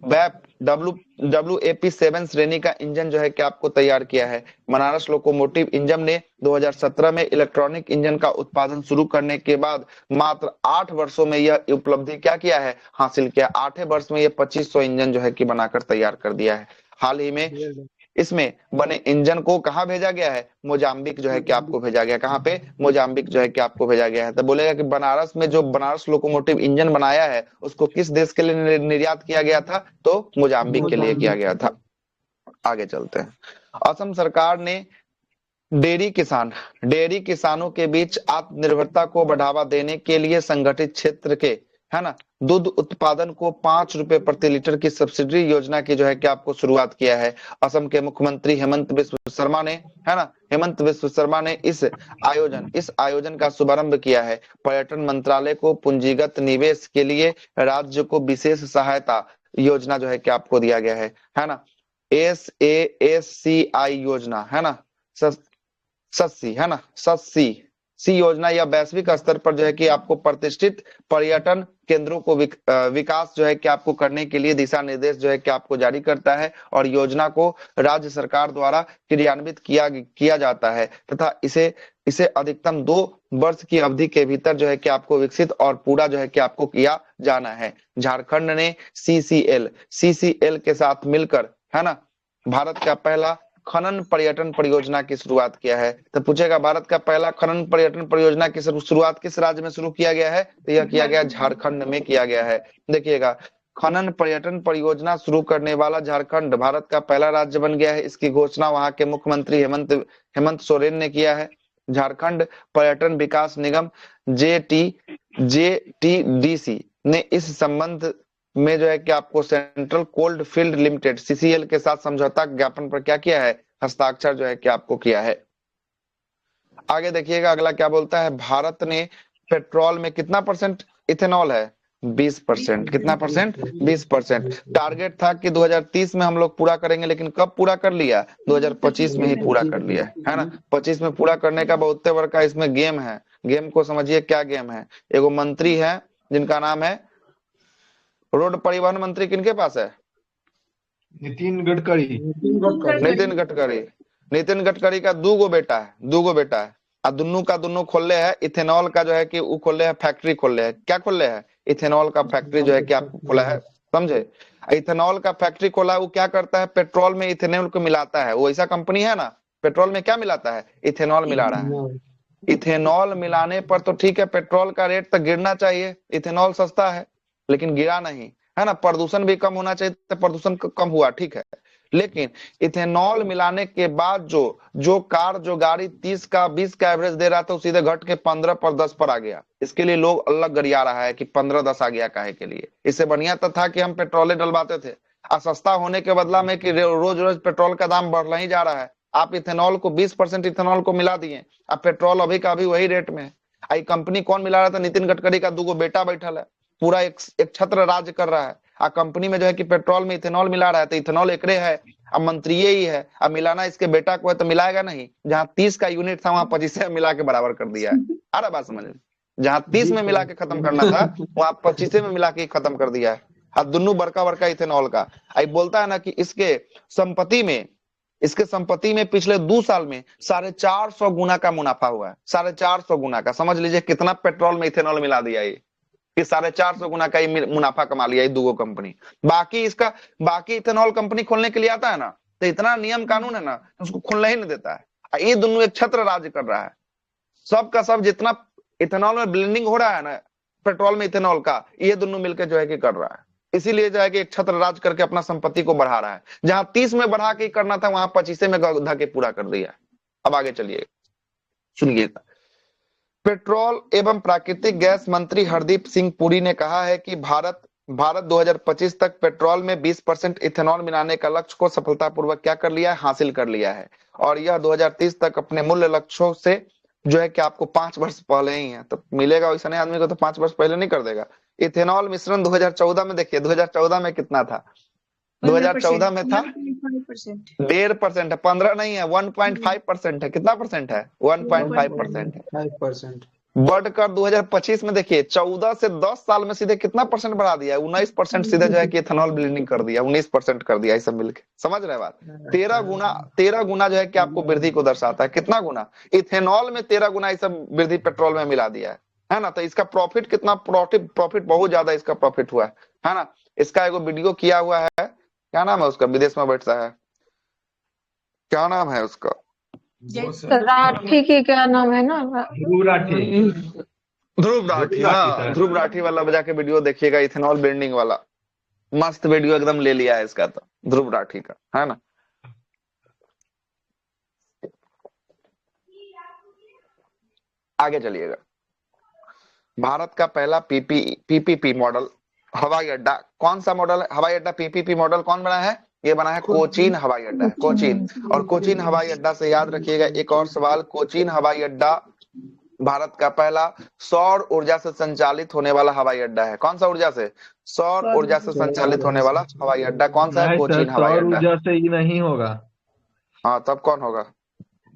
वैप WAP7 श्रेणी का इंजन जो है कि आपको तैयार किया है। बनारस लोकोमोटिव इंजन ने 2017 में इलेक्ट्रॉनिक इंजन का उत्पादन शुरू करने के बाद मात्र 8 वर्षों में यह उपलब्धि क्या किया है? हासिल किया। 8 वर्ष में यह 2500 इंजन जो है कि बनाकर तैयार कर दिया है। हाल ही में इसमें बने इंजन को कहां भेजा गया है? मोजाम्बिक जो है कि आपको भेजा गया। कहां पे? मोजाम्बिक जो है कि आपको भेजा गया है। तो बोलेगा कि बनारस में जो बनारस लोकोमोटिव इंजन बनाया है उसको किस देश के लिए निर्यात किया गया था? तो मोजाम्बिक के लिए किया गया था। आगे चलते हैं। असम सरकार ने डेयरी किसानों के बीच आत्मनिर्भरता को बढ़ावा देने के लिए संगठित क्षेत्र के, है ना, दूध उत्पादन को 5 रुपए प्रति लीटर की सब्सिडी योजना की जो है कि आपको शुरुआत किया है। असम के मुख्यमंत्री हेमंत बिस्व शर्मा ने, है ना, हेमंत बिस्व शर्मा ने इस आयोजन का शुभारंभ किया है। पर्यटन मंत्रालय को पूंजीगत निवेश के लिए राज्य को विशेष सहायता योजना जो है कि आपको दिया गया है ना। SASCI योजना, है ना, सस्सी, है ना, सी योजना या वैश्विक स्तर पर जो है कि आपको प्रतिष्ठित पर्यटन केंद्रों को विकास जो है कि आपको करने के लिए दिशा निर्देश जो है कि आपको जारी करता है और योजना को राज्य सरकार द्वारा क्रियान्वित किया जाता है तथा इसे अधिकतम 2 वर्ष की अवधि के भीतर जो है कि आपको विकसित और पूरा जो है कि आपको किया जाना है। झारखंड ने CCL के साथ मिलकर, है ना, भारत का पहला खनन पर्यटन परियोजना की शुरुआत किया है। तो पूछेगा भारत का पहला खनन पर्यटन परियोजना की शुरुआत किस राज्य में शुरू किया गया है? तो यह किया गया झारखंड में किया गया है। देखिएगा, खनन पर्यटन परियोजना शुरू करने वाला झारखंड भारत का पहला राज्य बन गया है। इसकी घोषणा वहां के मुख्यमंत्री हेमंत सोरेन ने किया है। झारखंड पर्यटन विकास निगम जेटीडीसी ने इस संबंध में जो है कि आपको central cold field limited CCL के साथ समझौता ज्ञापन पर क्या किया है, हस्ताक्षर जो है कि आपको किया है। आगे देखिएगा अगला क्या बोलता है, भारत ने पेट्रोल में कितना परसेंट इथेनॉल है, 20%। कितना परसेंट, 20%। टारगेट था कि 2030 में हम लोग पूरा करेंगे, लेकिन कब पूरा कर लिया, 2025 में ही पूरा कर लिया है ना। 25 में पूरा करने का बहुत बड़ा का इसमें गेम है। गेम को समझिए क्या गेम है। एगो मंत्री है जिनका नाम है, रोड परिवहन मंत्री किनके पास है, नितिन गडकरी। नितिन गडकरी। नितिन गडकरी का दूगो बेटा है, दूगो बेटा है। और दुन्नू का दुन्नू खोले है इथेनॉल का जो है कि वो खोले है फैक्ट्री खोले है। क्या खोले है, इथेनॉल का फैक्ट्री जो है कि आपको खोला है, समझे। इथेनॉल का फैक्ट्री खोला है, वो क्या करता है, पेट्रोल में इथेनॉल को मिलाता है। वो ऐसा कंपनी है ना, पेट्रोल में क्या मिलाता है, इथेनॉल मिला रहा है। इथेनॉल मिलाने पर तो ठीक है, पेट्रोल का रेट तो गिरना चाहिए, इथेनॉल सस्ता है, लेकिन गिरा नहीं, है ना। प्रदूषण भी कम होना चाहिए, तो प्रदूषण कम हुआ, ठीक है। लेकिन इथेनॉल मिलाने के बाद जो जो कार जो गाड़ी 30 का 20 का एवरेज दे रहा था, वो सीधे घट के 15 पर 10 पर आ गया। इसके लिए लोग अलग गरिया रहा है कि 15-10 आ गया काहे के लिए। इससे बढ़िया तो था कि हम पेट्रोल डलवाते थे, और सस्ता होने के बदला में कि रोज रोज पेट्रोल का दाम बढ़ ही जा रहा है। आप इथेनॉल को 20% इथेनॉल को मिला दिए, अब पेट्रोल अभी का अभी वही रेट में है। आई कंपनी कौन मिला रहा था, नितिन गडकरी का दूगो बेटा बैठल है, पूरा एक छत्र राज्य कर रहा है। आ कंपनी में जो है कि पेट्रोल में इथेनॉल मिला रहा है, तो इथेनॉल एकरे है, अब मंत्री ही है, अब मिलाना इसके बेटा को है तो मिलाएगा नहीं। जहां 30 का यूनिट था वहां 25 में मिला के बराबर कर दिया है। आ रहा बात समझ में, जहां 30 में मिला के खत्म करना था वहां 25 में मिला के खत्म कर दिया है। हाँ, दोनों बड़का बड़का इथेनॉल का। आई बोलता है ना कि इसके संपत्ति में पिछले 2 साल में 450 गुना का मुनाफा हुआ है, 450 गुना का। समझ लीजिए कितना पेट्रोल में इथेनॉल मिला दिया ये, कि 450 गुना का ही मुनाफा कमा लिया ये दूगो कंपनी। बाकी इथेनॉल कंपनी खोलने के लिए आता है ना, तो इतना नियम कानून है ना, उसको खोलने ही नहीं देता है। ये दोनों एक छत्र राज्य कर रहा है, सबका सब जितना इथेनॉल में ब्लेंडिंग हो रहा है ना, पेट्रोल में इथेनॉल का, ये दोनों मिलकर जो है कि कर रहा है। इसीलिए जो है कि एक छत्र राज करके अपना संपत्ति को बढ़ा रहा है। जहां 30 में बढ़ा के करना था, वहां 25 में गधा के पूरा कर दिया। अब आगे चलिए सुनिएगा। पेट्रोल एवं प्राकृतिक गैस मंत्री हरदीप सिंह पुरी ने कहा है कि भारत 2025 तक पेट्रोल में 20% इथेनॉल मिलाने का लक्ष्य को सफलतापूर्वक क्या कर लिया है, हासिल कर लिया है। और यह 2030 तक अपने मूल्य लक्ष्यों से जो है कि आपको 5 वर्ष पहले ही है, तो मिलेगा वैसा नहीं आदमी को तो 5 वर्ष पहले नहीं कर देगा। इथेनॉल मिश्रण 2014 में देखिए, 2014 में कितना था, 2014 में था 1.5% है, 15 नहीं है, 1.5% है। कितना परसेंट है, 1.5% है। 5%। बढ़कर 2025 में देखिए 14 से 10 साल में सीधे कितना परसेंट बढ़ा दिया है, 19% सीधे जो है कि इथेनॉल ब्लेंडिंग कर दिया, 19% कर दिया, ये सब मिलके। समझ रहे बात, 13 गुना जो है कि आपको वृद्धि को दर्शाता है। कितना गुना, इथेनॉल में 13 गुना ये सब वृद्धि पेट्रोल में मिला दिया है ना। तो इसका प्रॉफिट कितना, प्रॉफिट बहुत ज्यादा इसका प्रॉफिट हुआ है ना। इसका एगो वीडियो किया हुआ है, क्या नाम है उसका, विदेश में बैठता है, क्या नाम है उसका, राठी की क्या नाम है ना, ध्रुव राठी। ध्रुव राठी। हाँ, ध्रुव राठी वाला बजा के वीडियो देखिएगा, इथेनॉल ब्लेंडिंग वाला मस्त वीडियो एकदम ले लिया है इसका, तो ध्रुव राठी का, है ना। आगे चलिएगा। भारत का पहला पीपीपी मॉडल हवाई अड्डा, कौन सा मॉडल है, हवाई अड्डा पीपीपी मॉडल कौन बना है, ये बना है कोचीन हवाई अड्डा है, कोचीन। और कोचीन हवाई अड्डा से याद रखिएगा एक और सवाल, कोचीन हवाई अड्डा भारत का पहला सौर ऊर्जा से संचालित होने वाला हवाई अड्डा है। कौन सा ऊर्जा से, सौर ऊर्जा से संचालित होने वाला हवाई अड्डा कौन सा है, नहीं सर, कोचीन हवाई सौर अड्डा। ऊर्जा से ही नहीं होगा, हाँ, तब कौन होगा,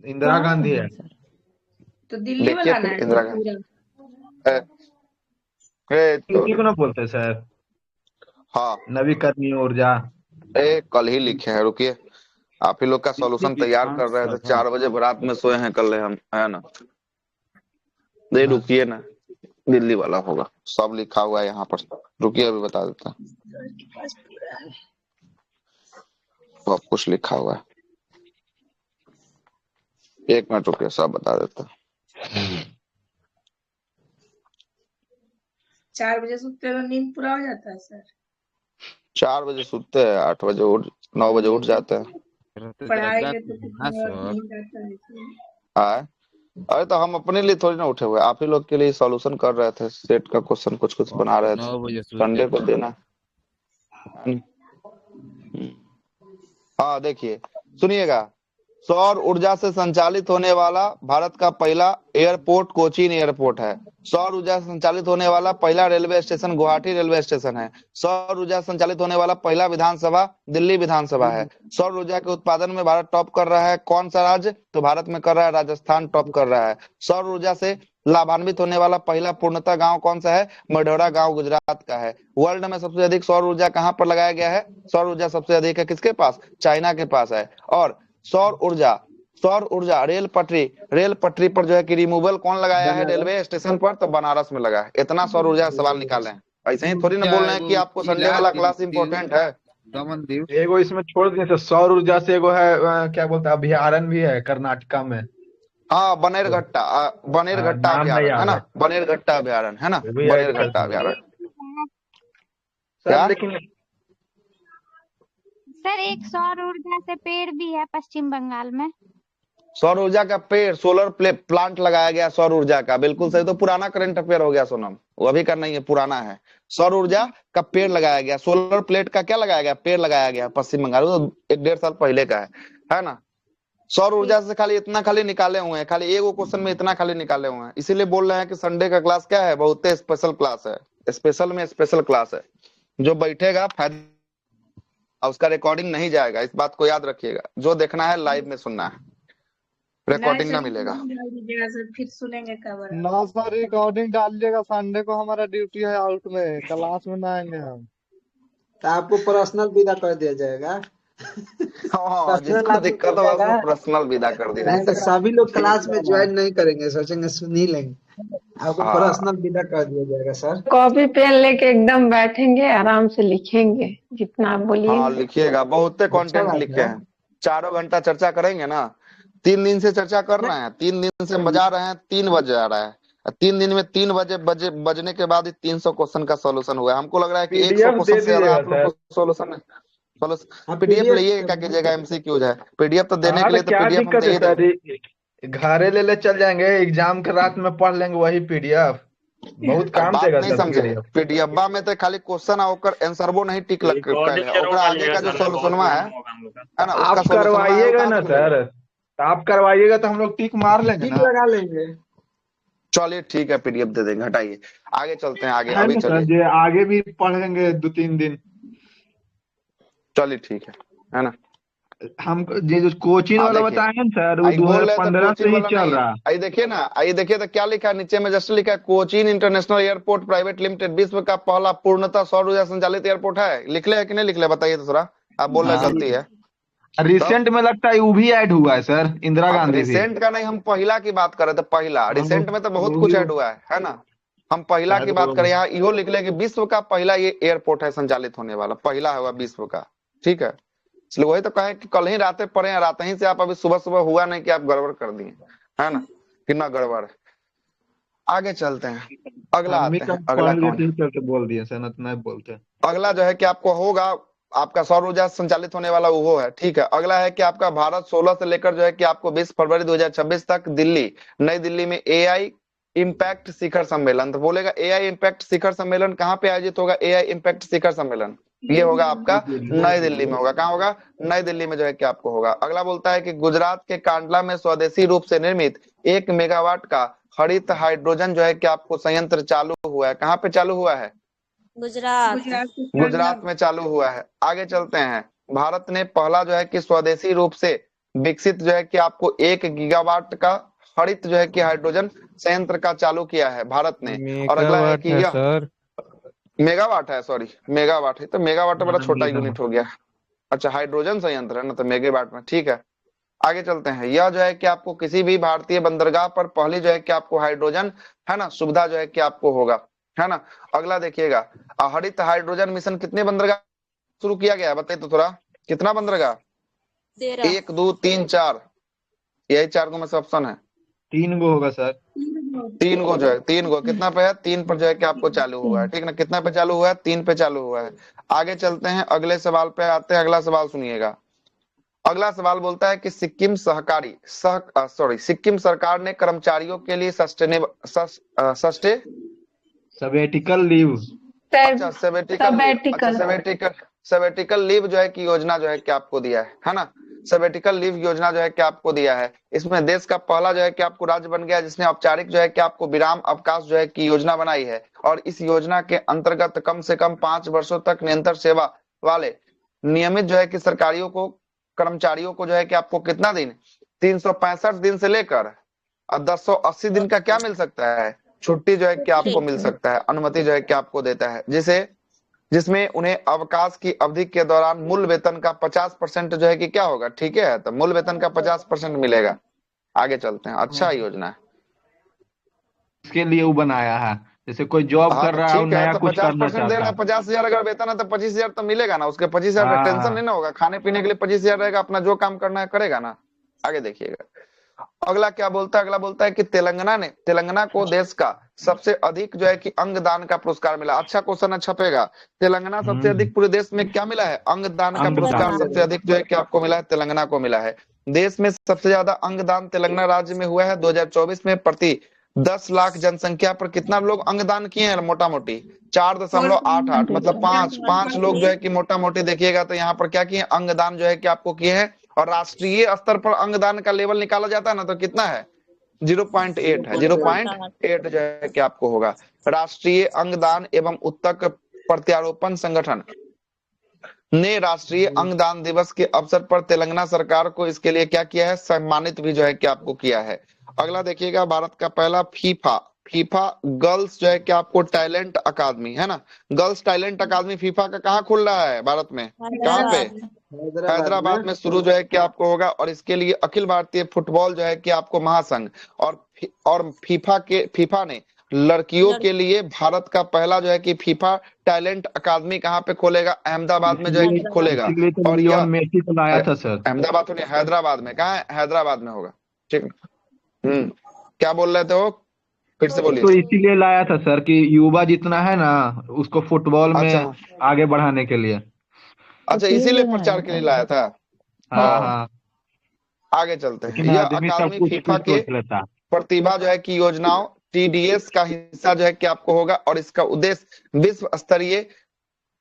इंदिरा गांधी है। तो दिल्ली देखिए वाला फिर ना इंदिरा है गांधी। पूरा। इसी को ना बोलते सर, हाँ, नवीकरणीय ऊर्जा। कल ही लिखे हैं, रुकिए, आप ही लोग का सॉल्यूशन तैयार कर रहे थे, 4 बजे रात में सोए हैं कल हम, है ना। नहीं रुकिए ना, दिल्ली वाला होगा, सब लिखा हुआ है यहाँ पर, रुकिए अभी बता देता, सब कुछ लिखा हुआ है, 1 मिनट रुकिए, सब बता देता। 4 बजे सोते हो तो नींद पूरा हो जाता है सर। 4 बजे सोते हैं, 8 बजे उठ, 9 बजे उठ जाते हैं। पढ़ाई के तो कितनी और नींद आता है इसमें। हाँ, अरे तो हम अपने लिए थोड़ी ना उठे हुए, आप ही लोग के लिए सॉल्यूशन कर रहे थे, सेट का क्वेश्चन कुछ कुछ बना रहे थे, 9 बजे शुरू संडे किया को देना। हम्म। हाँ देखिए, सुनिएगा, सौर ऊर्जा से संचालित होने वाला भारत का पहला एयरपोर्ट कोचीन एयरपोर्ट है। सौर ऊर्जा से संचालित होने वाला पहला railway station Guwahati railway station है। सौर ऊर्जा से संचालित होने वाला पहला विधानसभा दिल्ली विधानसभा है। सौर ऊर्जा के उत्पादन में भारत टॉप कर रहा है, कौन सा राज्य? तो भारत में कर रहा है राजस्थान टॉप कर रहा है। सौर ऊर्जा से लाभान्वित होने वाला पहला पूर्णतः गांव कौन सा है? मढ़ौरा गांव गुजरात का है। वर्ल्ड में सबसे अधिक सौर ऊर्जा कहां पर लगाया गया है? सौर ऊर्जा सबसे अधिक है किसके पास? चाइना के पास है। और सौर ऊर्जा रेल पटरी पर जो है कि रिमूवल कौन लगाया है रेलवे स्टेशन पर? तो बनारस में लगा है। इतना सौर ऊर्जा सवाल निकाले हैं, ऐसे ही थोड़ी ना क्या बोल रहे हैं कि एगो आपको संडे जिला वाला दीव क्लास दीव इंपॉर्टेंट है। दमन दीव एगो इसमें छोड़ दिए थे, सौर ऊर्जा से एगो है क्या बोलते हैं, अभयारण्य भी है कर्नाटका में। हाँ, बनेरघट्टा नाम नहीं अभयारण्य है याद ना, है। बनेरघट्टा अभयारण्य है ना, ये भी ऐड कर बनेरघट्टा दिया अभयारण्य। सर, क्या? लेकिन सर एक सौर ऊर्जा से पेड़ भी है पश्चिम बंगाल में। सौर ऊर्जा का पेड़, प्लांट लगाया गया सौर ऊर्जा का, बिल्कुल सही। तो पुराना करंट अफेयर हो गया सोनम, वो अभी का नहीं है, पुराना है। सौर ऊर्जा का पेड़ लगाया गया, सोलर प्लेट का क्या लगाया गया? पेड़ लगाया गया पश्चिम बंगाल में, तो 1-1.5 साल पहले का है ना। सौर ऊर्जा से खाली इतना खाली निकाले हुए हैं, खाली एगो क्वेश्चन में इतना खाली निकाले हुए हैं। इसीलिए बोल रहे हैं कि संडे का क्लास क्या है? बहुत स्पेशल क्लास है, स्पेशल में स्पेशल क्लास है। जो बैठेगा फायदा, उसका रिकॉर्डिंग नहीं जाएगा, इस बात को याद रखिएगा। जो देखना है लाइव में सुनना है, रिकॉर्डिंग नहीं ना सर, मिलेगा। डाल दीजिएगा सर, फिर सुनेंगे कब। ना सर, रिकॉर्डिंग डालिएगा, संडे को हमारा ड्यूटी है आउट में, क्लास में ना आएंगे हम। तो आपको पर्सनल विदा कर दिया जाएगा। हाँ, पर्सनल जिसको आपको दिक्कत मिल होगा जाएगा। उसको पर्सनल विदा कर दिया नहीं तो जाएगा। सभी लोग क्लास में ज्वाइन नहीं करेंगे, सोचेंगे सुन ही लेंगे। आपको हाँ, पर्सनल विदा कर दिया जाएगा सर। कॉपी पेन लेके एकदम बैठेंगे, आराम से लिखेंगे जितना आप हाँ बोलिएगा। लिखिएगा, बहुत अच्छा कंटेंट बात लिखे है। हैं। 4 घंटा चर्चा करेंगे ना, 3 दिन से चर्चा कर रहे हैं, 3 दिन से बजा रहे हैं, 3 बजे आ रहा है। 3 दिन में 3 बजने के बाद ही 300 क्वेश्चन का सोल्यूशन हुआ है। हमको लग रहा है कि 100 पीडीएफ क्वेश्चन दे से ज्यादा दीजिएगा आप लोग सर। को सोल्यूशन आप पीडीएफ PDF लिए क्या कीजिएगा? एमसीक्यूज है, पीडीएफ तो देने हाँ के लिए तो तो क्या पीडीएफ हम दिक्कत दे है ही सर, देंगे। घरे ले चल जाएंगे, एग्जाम के रात में पढ़ लेंगे वही पीडीएफ, बहुत अब काम बात देगा नहीं सर समझे, पीडीएफ। पीडीएफ में तो खाली क्वेश्चन आ ओकर आंसरबो नहीं टिक लग कैल है, ओकरा आगे का जो सोल्यूशनवा है ना, उसका आप सोल्यूशनवा है, वो करवाइएगा कहाँ ना से मिलेगा? सर, तो आप करवाइएगा तो हम लोग टिक मार लेंगे टिक ना। लगा लेंगे। चलिए ठीक है, पीडीएफ दे देंगे, हटाइए। आगे चलते हैं, आगे है अभी ना सर, चलिए, जो आगे भी पढ़ेंगे 2-3 दिन। चलिए ठीक है ना। हम ये जो कोचिंग हाँ वाला देखिए, बताए हैं सर, वो आई बोल रहे थे 2015 से कोचिंग ही वाला चल नहीं, रहा। आई देखिए ना, आई देखिए तो क्या लिखा है नीचे में, जस्ट लिखा है Cochin international airport private limited विश्व का पहला पूर्णतः सौर ऊर्जा संचालित एयरपोर्ट है। लिखले है कि नहीं लिखले? बताइए तो थोड़ा, आप बोल रहे हाँ, गलती है। रिसेंट में लगता है वो भी ऐड हुआ है सर, इंदिरा गांधी भी। रिसेंट का नहीं, हम पहला की बात कर रहे थे, पहला। रिसेंट में तो बहुत कुछ ऐड हुआ है ना। हम पहला की बात करें, यहाँ इहो लिख ले कि विश्व का पहला ये एयरपोर्ट है संचालित होने वाला, पहला हुआ विश्व का, ठीक है। इसलिए वही तो कहे कि कल ही रातें पढ़े हैं, रात ही से आप अभी सुबह सुबह हुआ नहीं कि आप गड़बड़ कर दिए, है ना, कितना गड़बड़ है। आगे चलते हैं, अगला हम भी आते हैं, कल अगला पढ़ लिए कौन थे, है? चलते बोल दिए सर, न तो नहीं बोलते। अगला जो है कि आपको होगा, आपका सौर ऊर्जा संचालित होने वाला वो है, ठीक है। अगला है कि आपका भारत 16 से लेकर जो है कि आपको 20 फरवरी 2026 तक नई दिल्ली में एआई इम्पैक्ट शिखर सम्मेलन। तो बोलेगा एआई इम्पैक्ट शिखर सम्मेलन कहाँ पे आयोजित होगा? एआई इम्पैक्ट शिखर सम्मेलन ये होगा आपका नई दिल्ली में होगा। कहाँ होगा? नई दिल्ली में जो है कि आपको होगा। अगला बोलता है कि गुजरात के कांडला में स्वदेशी रूप से निर्मित 1 मेगावाट का हरित हाइड्रोजन जो है कि आपको संयंत्र चालू हुआ है। कहाँ पे चालू हुआ है? गुजरात में चालू हुआ है। आगे चलते हैं, भारत ने पहला जो है कि स्वदेशी रूप से विकसित जो है कि आपको 1 गीगावाट का हरित जो है कि हाइड्रोजन संयंत्र का चालू किया है भारत ने। और अगला है कि यह सर मेगावाट है, सॉरी मेगावाट है, तो मेगावाट तो बड़ा छोटा मेगावाट। यूनिट हो गया। अच्छा, हाइड्रोजन संयंत्र है ना, तो मेगावाट में, ठीक है। आगे चलते हैं, यह जो है कि आपको किसी भी भारतीय बंदरगाह पर पहली जो है कि आपको हाइड्रोजन है ना सुविधा जो है कि आपको होगा, है ना। अगला देखिएगा, हरित हाइड्रोजन मिशन कितने बंदरगाह शुरू किया गया है? बताइए तो थोड़ा, कितना बंदरगाह? 1 2 3 4, यही 4 गो में से ऑप्शन है। 3 गो होगा सर। 3 गो जो है, 3 गो कितना पे है? 3 पर जो है कि आपको चालू हुआ है, ठीक ना। कितना पे चालू हुआ है? 3 पे चालू हुआ है। आगे चलते हैं, अगले सवाल पे आते हैं। अगला सवाल सुनिएगा, अगला सवाल बोलता है कि सिक्किम सिक्किम सरकार ने कर्मचारियों के लिए सबेटिकल लीव। अच्छा सबैटिकल। सेबेटिकल लीव जो है कि योजना जो है कि आपको दिया है ना। सेबेटिकल लीव योजना जो है कि आपको दिया है। इसमें देश का पहला जो है कि आपको राज्य बन गया जिसने औपचारिक जो है कि आपको विराम अवकाश जो है कि योजना बनाई है। और इस योजना के अंतर्गत कम से कम 5 वर्षों तक निरंतर सेवा वाले नियमित जो है कि कर्मचारियों को जो है कि आपको कितना दिन, 365 दिन से लेकर 1080 दिन का क्या मिल सकता है, छुट्टी जो है कि आपको मिल सकता है, अनुमति जो है कि आपको देता है, जिसमें उन्हें अवकाश की अवधि के दौरान मूल वेतन का 50% जो है कि क्या होगा, ठीक है, तो मूल वेतन का 50% मिलेगा। आगे चलते हैं। अच्छा योजना है। इसके लिए वो बनाया है, जैसे कोई जॉब हाँ कर तो रहा है और ठीक है, नया तो कुछ करना 50% दे रहा चाहता है, है। 50,000 अगर वेतन है तो 25,000 तो मिलेगा ना, उसके 25,000 का टेंशन हाँ नहीं ना होगा, खाने पीने के लिए 25,000 रहेगा, अपना जो काम करना है करेगा ना। आगे देखिएगा अगला क्या बोलता है। अगला बोलता है कि तेलंगाना को देश का सबसे अधिक जो है कि अंगदान का पुरस्कार मिला। अच्छा क्वेश्चन छपेगा। तेलंगाना सबसे अधिक पूरे देश में क्या मिला है, अंगदान का पुरस्कार अंगदान। सबसे अधिक जो है कि आपको मिला है, तेलंगाना को मिला है। देश में सबसे ज्यादा अंगदान तेलंगाना राज्य में हुआ है। 2024 में प्रति 10 लाख जनसंख्या पर कितना लोग अंगदान किए हैं, मोटा मोटी 4.88, मतलब पांच लोग जो है कि मोटा मोटी देखिएगा तो यहाँ पर क्या किए, अंगदान जो है कि आपको किए हैं। और राष्ट्रीय स्तर पर अंगदान का लेवल निकाला जाता है ना तो कितना है, 0.8 है, 0.8 जो है कि आपको होगा। राष्ट्रीय अंगदान एवं उत्तक प्रत्यारोपण संगठन ने राष्ट्रीय अंगदान दिवस के अवसर पर तेलंगाना सरकार को इसके लिए क्या किया है, सम्मानित भी जो है कि आपको किया है। अगला देखिएगा, भारत का पहला फीफा गर्ल्स जो है कि आपको टैलेंट अकादमी है ना, गर्ल्स टैलेंट अकादमी फीफा का कहाँ खुल रहा है भारत में, कहाँ पे, हैदराबाद में शुरू जो है कि आपको होगा। और इसके लिए अखिल भारतीय फुटबॉल जो है कि आपको महासंघ और फीफा ने लड़कियों के लिए भारत का पहला जो है कि फीफा टैलेंट अकादमी कहाँ पे खोलेगा, अहमदाबाद में जो है कि खोलेगा। इसीलिए तो और लियोन यह मेसी को लाया था सर। अहमदाबाद तो नहीं, हैदराबाद में, कहाँ है, हैदराबाद में होगा। ठीक। क्या बोल रहे थे वो, फिर से बोलिए। तो इसीलिए लाया था सर कि युवा जितना है ना उसको फुटबॉल में अच्छा आगे बढ़ाने के लिए। अच्छा, इसीलिए प्रचार के लिए लाया था। हाँ हाँ। आगे चलते हैं। लेकिन यह आदमी सब अकादमी कुछ फीफा कुछ के सोच लेता। प्रतिभा जो है कि योजनाओं TDS का हिस्सा जो है कि आपको होगा। और इसका उद्देश्य विश्व स्तरीय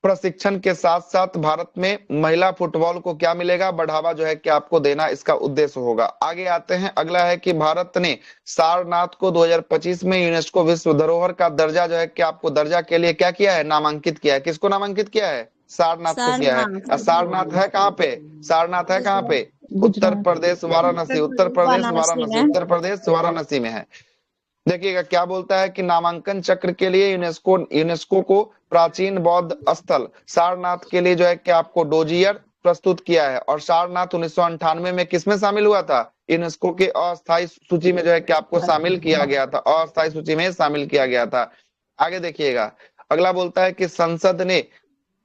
प्रशिक्षण के साथ साथ भारत में महिला फुटबॉल को क्या मिलेगा, बढ़ावा जो है कि आपको देना इसका उद्देश्य होगा। आगे आते हैं। अगला है कि भारत ने सारनाथ को 2025 में यूनेस्को विश्व धरोहर का दर्जा जो है कि आपको दर्जा के लिए क्या किया है, नामांकित किया है। किसको नामांकित किया है, सारनाथ को किया है। और सारनाथ है कहाँ पे, सारनाथ है कहाँ पे, उत्तर प्रदेश वाराणसी, उत्तर प्रदेश वाराणसी में है। देखिएगा क्या बोलता है कि नामांकन चक्र के लिए यूनेस्को को प्राचीन बौद्ध स्थल सारनाथ के लिए जो है कि आपको डोजियर प्रस्तुत किया है। और सारनाथ 1998 में किसमें शामिल हुआ था, यूनेस्को के अस्थायी सूची में जो है कि आपको शामिल किया गया था, अस्थायी सूची में शामिल किया गया था। आगे देखिएगा अगला बोलता है कि संसद ने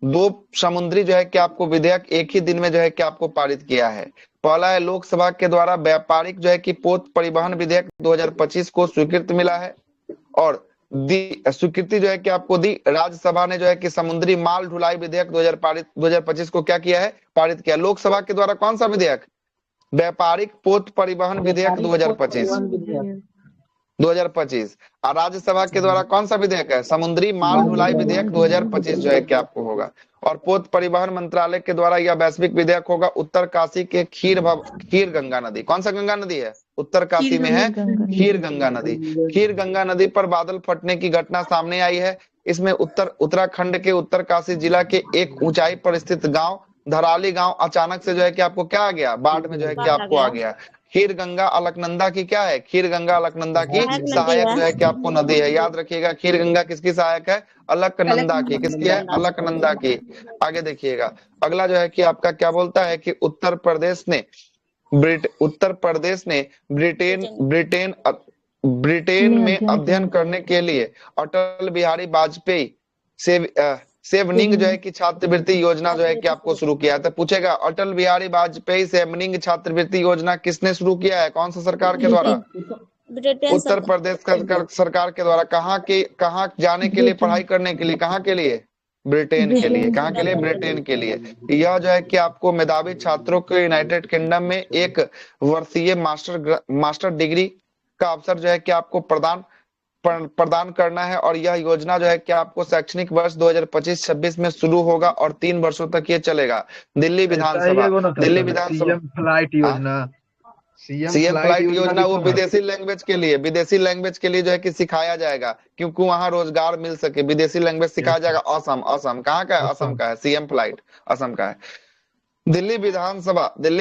2 समुद्री जो है कि आपको विधेयक एक ही दिन में जो है कि आपको पारित किया है। पहला है लोकसभा के द्वारा व्यापारिक जो है कि पोत परिवहन विधेयक 2025 को स्वीकृति मिला है। और स्वीकृति जो है कि आपको दी राज्यसभा ने जो है कि समुद्री माल ढुलाई विधेयक 2025 को क्या किया है, पारित किया। लोकसभा के द्वारा कौन सा विधेयक, व्यापारिक पोत परिवहन विधेयक 2025 और राज्यसभा के द्वारा कौन सा विधेयक है, समुद्री माल ढुलाई विधेयक 2025 जो है कि आपको होगा। और पोत परिवहन मंत्रालय के द्वारा यह वैश्विक विधेयक होगा उत्तर काशी के खीर गंगा नदी, कौन सा गंगा नदी है, उत्तर काशी में है खीर गंगा नदी। खीर गंगा नदी पर बादल फटने की घटना सामने आई है। इसमें उत्तराखंड के उत्तर काशी जिला के एक ऊंचाई पर स्थित गांव धराली गांव अचानक से जो है कि आपको क्या आ गया, बाढ़ में जो है कि आपको आ गया। खीर गंगा अलकनंदा की क्या है, खीर गंगा अलकनंदा की सहायक जो है कि आपको नदी है। याद रखिएगा खीर गंगा किसकी सहायक है, अलकनंदा की, किसकी है, अलकनंदा की। आगे देखिएगा अगला जो है कि आपका क्या बोलता है कि उत्तर प्रदेश ने ब्रिटेन में अध्ययन करने के लिए अटल बिहारी वाजपेयी सेवनिंग जो है कि छात्रवृत्ति योजना जो है कि आपको शुरू किया है। तो पूछेगा अटल बिहारी वाजपेयी सेवनिंग छात्रवृत्ति योजना किसने शुरू किया है, कौन सा सरकार के द्वारा, उत्तर प्रदेश सरकार के द्वारा। कहाँ जाने के लिए, पढ़ाई करने के लिए, कहाँ के लिए, ब्रिटेन के लिए। ब्रिटेन कहाँ के लिए? ब्रिटेन के लिए। यह जो है कि आपको मेधावी छात्रों को यूनाइटेड किंगडम में एक वर्षीय मास्टर डिग्री का अवसर जो है कि आपको प्रदान करना है। और यह योजना जो है कि आपको शैक्षणिक वर्ष 2025-26 में शुरू होगा और 3 वर्षों तक ये चलेगा। दिल्ली ऐसा विधानसभा, ही एगो न दिल्ली था विधानसभा, सीएम फ्लाइट हाँ? योजना। सीएम सीएम फ्लाइट फ्लाइट योजना योजना भी वो तो ना। विदेशी लैंग्वेज के लिए जो है कि सिखाया जाएगा, क्योंकि वहां रोजगार मिल सके, विदेशी लैंग्वेज सिखाया जाएगा। असम, असम कहाँ का है? असम असम। का है सीएम फ्लाइट, असम का है। दिल्ली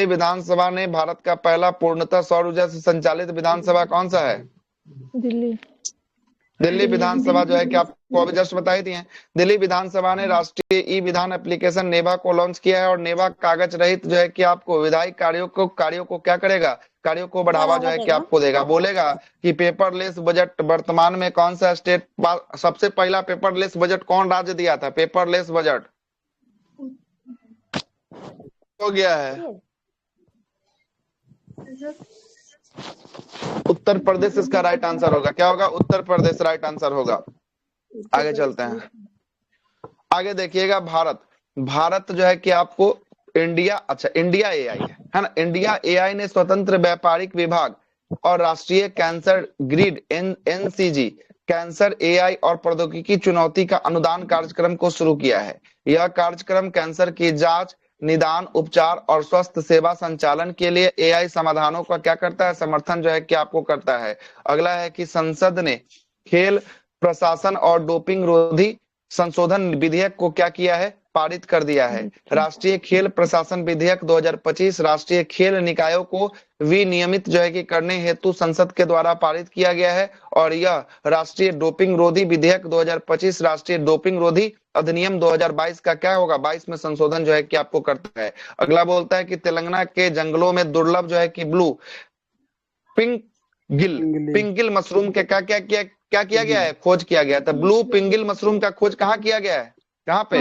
विधानसभा ने भारत का पहला पूर्णतः सौर ऊर्जा से संचालित विधानसभा कौन सा है? दिल्ली। दिल्ली विधानसभा जो है कि आपको अभी जस्ट बताई थी है। दिल्ली विधानसभा ने राष्ट्रीय ई विधान एप्लीकेशन नेवा को लॉन्च किया है। और नेवा कागज रहित जो है कि आपको विधायी कार्यों को क्या करेगा? कार्यों को बढ़ावा जो है कि आपको देगा। बोलेगा कि पेपरलेस बजट वर्तमान में कौन सा स्टेट सबसे पहला पेपरलेस बजट कौन राज्य दिया था? पेपरलेस बजट हो गया है उत्तर प्रदेश। इसका राइट आंसर होगा। क्या होगा? उत्तर प्रदेश राइट आंसर होगा। आगे चलते हैं। आगे देखिएगा, भारत जो है कि आपको इंडिया एआई है ना। इंडिया एआई ने स्वतंत्र व्यापारिक विभाग और राष्ट्रीय कैंसर ग्रिड एनसीजी कैंसर एआई और प्रौद्योगिकी चुनौती का अनुदान कार्यक्रम को शुरू किया है। यह कार्यक्रम कैंसर की जांच, निदान, उपचार और स्वस्थ सेवा संचालन के लिए एआई समाधानों का क्या करता है? समर्थन जो है कि आपको करता है। अगला है कि संसद ने खेल प्रशासन और डोपिंग रोधी संशोधन विधेयक को क्या किया है? पारित कर दिया है। राष्ट्रीय खेल प्रशासन विधेयक 2025 राष्ट्रीय खेल निकायों को विनियमित जो है कि करने हेतु संसद के द्वारा पारित किया गया है। और यह राष्ट्रीय डोपिंग रोधी विधेयक 2025 राष्ट्रीय डोपिंग रोधी अधिनियम 2022 का क्या होगा? 22 में संशोधन जो है कि आपको करता है। अगला बोलता है कि तेलंगाना के जंगलों में दुर्लभ जो है कि ब्लू पिंगिल मशरूम के क्या किया गया है? खोज किया गया। तो ब्लू पिंगिल मशरूम का खोज कहाँ किया गया है? कहाँ पे?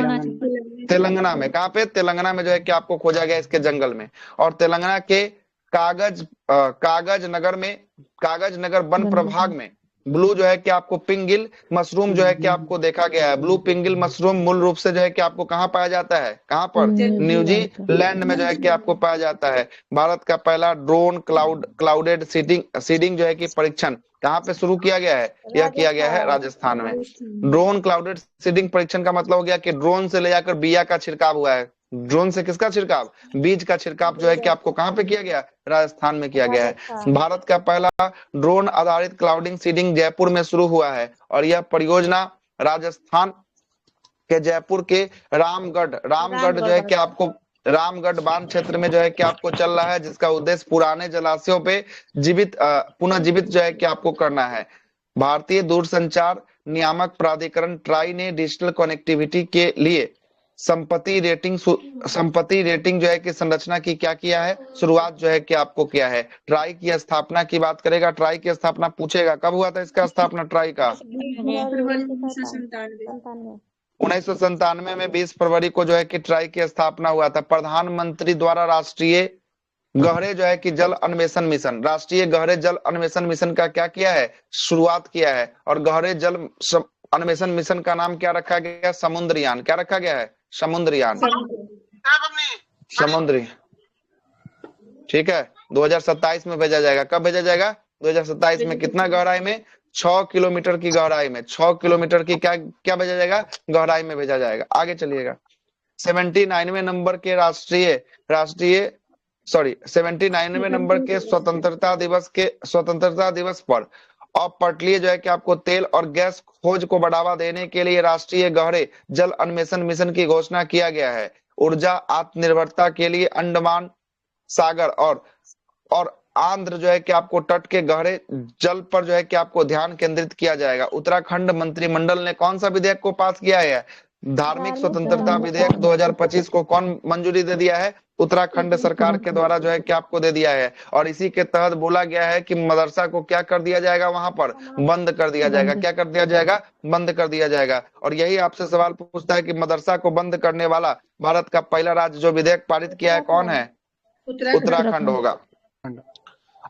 तेलंगाना में। कहाँ पे? तेलंगाना में जो है कि आपको खोजा गया इसके जंगल में। और तेलंगाना के कागज नगर वन प्रभाग में ब्लू जो है कि आपको पिंगिल मशरूम जो है कि आपको देखा गया है। ब्लू पिंगिल मशरूम मूल रूप से जो है कि आपको कहाँ पाया जाता है? कहाँ पर? न्यूजीलैंड में जो है कि आपको पाया जाता है। भारत का पहला ड्रोन क्लाउडेड सीडिंग जो है कि परीक्षण कहाँ पे शुरू किया गया है? यह किया गया है राजस्थान में। ड्रोन क्लाउडेड सीडिंग परीक्षण का मतलब हो गया कि ड्रोन से ले जाकर बिया का छिड़काव हुआ है। ड्रोन से किसका छिड़काव? बीज का छिड़काव जो है कि आपको कहाँ पे किया गया? राजस्थान में किया गया है। भारत का पहला ड्रोन आधारित क्लाउडिंग सीडिंग जयपुर में शुरू हुआ है। और यह परियोजना राजस्थान के जयपुर के रामगढ़ जो है कि आपको रामगढ़ बांध क्षेत्र में जो है कि आपको चल रहा है, जिसका उद्देश्य पुराने जलाशयों पे पुनः जीवित जो है कि आपको करना है। भारतीय दूरसंचार नियामक प्राधिकरण ट्राई ने डिजिटल कनेक्टिविटी के लिए संपत्ति रेटिंग जो है कि संरचना की क्या किया है? शुरुआत जो है कि आपको किया है। ट्राई की स्थापना की बात करेगा। ट्राई की स्थापना पूछेगा कब हुआ था इसका स्थापना ट्राई का? 1997 में 20 फरवरी को जो है कि ट्राई की स्थापना हुआ था। प्रधानमंत्री द्वारा राष्ट्रीय गहरे जो है कि जल अन्वेषण मिशन का क्या किया है? शुरुआत किया है। और गहरे जल अन्वेषण मिशन का नाम क्या रखा गया? समुद्रयान। क्या रखा गया है? समुद्रयान। ठीक है। 2027 में भेजा जाएगा। कब भेजा जाएगा? 2027 में। कितना गहराई में? 6 किलोमीटर की गहराई में। 6 किलोमीटर की क्या भेजा जाएगा? गहराई में भेजा जाएगा। आगे चलिएगा। 79वें नंबर के 79वें नंबर के स्वतंत्रता दिवस पर अपरटलीय जो है कि आपको तेल और गैस खोज को बढ़ावा देने के लिए राष्ट्रीय गहरे जल अन्वेषण मिशन की घोषणा किया गया है। ऊर्जा आत्मनिर्भरता के लिए अंडमान सागर और आंध्र जो है कि आपको तट के गहरे जल पर जो है कि आपको ध्यान केंद्रित किया जाएगा। उत्तराखंड मंत्रिमंडल ने कौन सा विधेयक को पास किया है? धार्मिक स्वतंत्रता विधेयक 2025 को कौन मंजूरी दे दिया है? उत्तराखंड सरकार के द्वारा जो है कि आपको दे दिया है। और इसी के तहत बोला गया है कि मदरसा को क्या कर दिया जाएगा? वहां पर बंद कर दिया जाएगा। क्या कर दिया जाएगा? बंद कर दिया जाएगा। और यही आपसे सवाल पूछता है कि मदरसा को बंद करने वाला भारत का पहला राज्य जो विधेयक पारित किया है कौन है? उत्तराखंड होगा।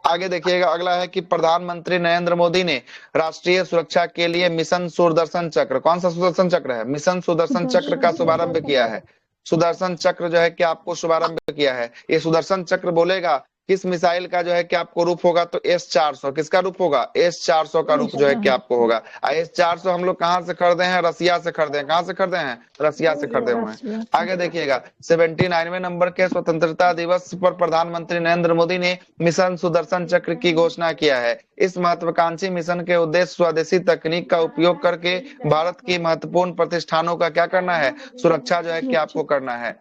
आगे देखिएगा, अगला है कि प्रधानमंत्री नरेंद्र मोदी ने राष्ट्रीय सुरक्षा के लिए मिशन सुदर्शन चक्र, कौन सा सुदर्शन चक्र है, मिशन सुदर्शन चक्र का शुभारंभ किया है। सुदर्शन चक्र जो है कि आपको शुभारंभ किया है। ये सुदर्शन चक्र बोलेगा किस मिसाइल का जो है कि आपको रूप होगा, तो S-400, किसका रूप होगा, S-400 का रूप जो है कि आपको होगा। S-400 हम लोग कहाँ से खरीदे हैं, रसिया से खरीदे हैं। कहाँ से खरीदे हैं, रसिया से खरीदे हुए हैं। आगे देखिएगा, 79वें नंबर के स्वतंत्रता दिवस पर प्रधानमंत्री नरेंद्र मोदी ने मिशन सुदर्शन चक्र की घोषणा किया है। इस महत्वाकांक्षी मिशन के उद्देश्य स्वदेशी तकनीक का उपयोग करके भारत की महत्वपूर्ण प्रतिष्ठानों का क्या करना है, सुरक्षा जो है कि आपको करना है।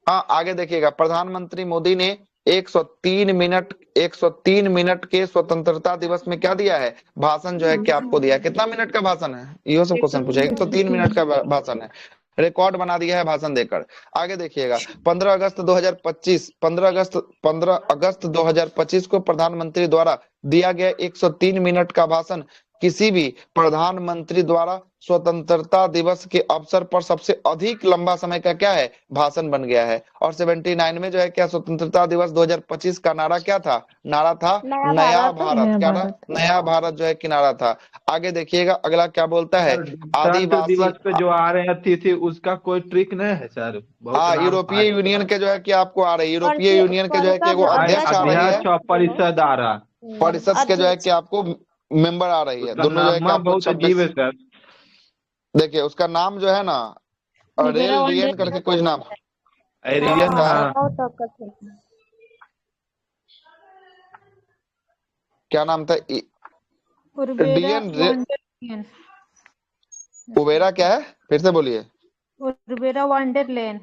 हाँ, आगे देखिएगा, प्रधानमंत्री मोदी ने 103 मिनट के स्वतंत्रता दिवस में क्या दिया है, भाषण जो है कि आपको दिया है। कितना मिनट का भाषण है, ये सब क्वेश्चन पूछा, 103 मिनट का भाषण है, रिकॉर्ड बना दिया है भाषण देकर। आगे देखिएगा, 15 अगस्त 2025 को प्रधानमंत्री द्वारा दिया गया 103 मिनट का भाषण किसी भी प्रधानमंत्री द्वारा स्वतंत्रता दिवस के अवसर पर सबसे अधिक लंबा समय का क्या है, भाषण बन गया है। और 79 में जो है क्या, स्वतंत्रता दिवस 2025 का नारा क्या था, नारा था नया भारत, क्या था, नया भारत जो है कि नारा था। आगे देखिएगा, अगला क्या बोलता है, आदिवासी दिवस पे जो आ रहे हैं अतिथि, उसका कोई ट्रिक नहीं है सर? हाँ, यूरोपीय यूनियन के जो है कि आपको आ रहे हैं, यूरोपीय यूनियन के जो है कि वो अध्यक्ष आ रही है, अध्यक्ष और परिषद आ रहा, परिषद के जो है कि आपको मेंबर आ रही है, दोनों जो है कि आपको बहुत अजीब है सर। देखिए उसका नाम जो है ना, रेल रियन करके कुछ नाम, एरियन, हाँ। क्या नाम था, डियन उबेरा, क्या है, फिर से बोलिए। उर्बेरा वंडरलैंड।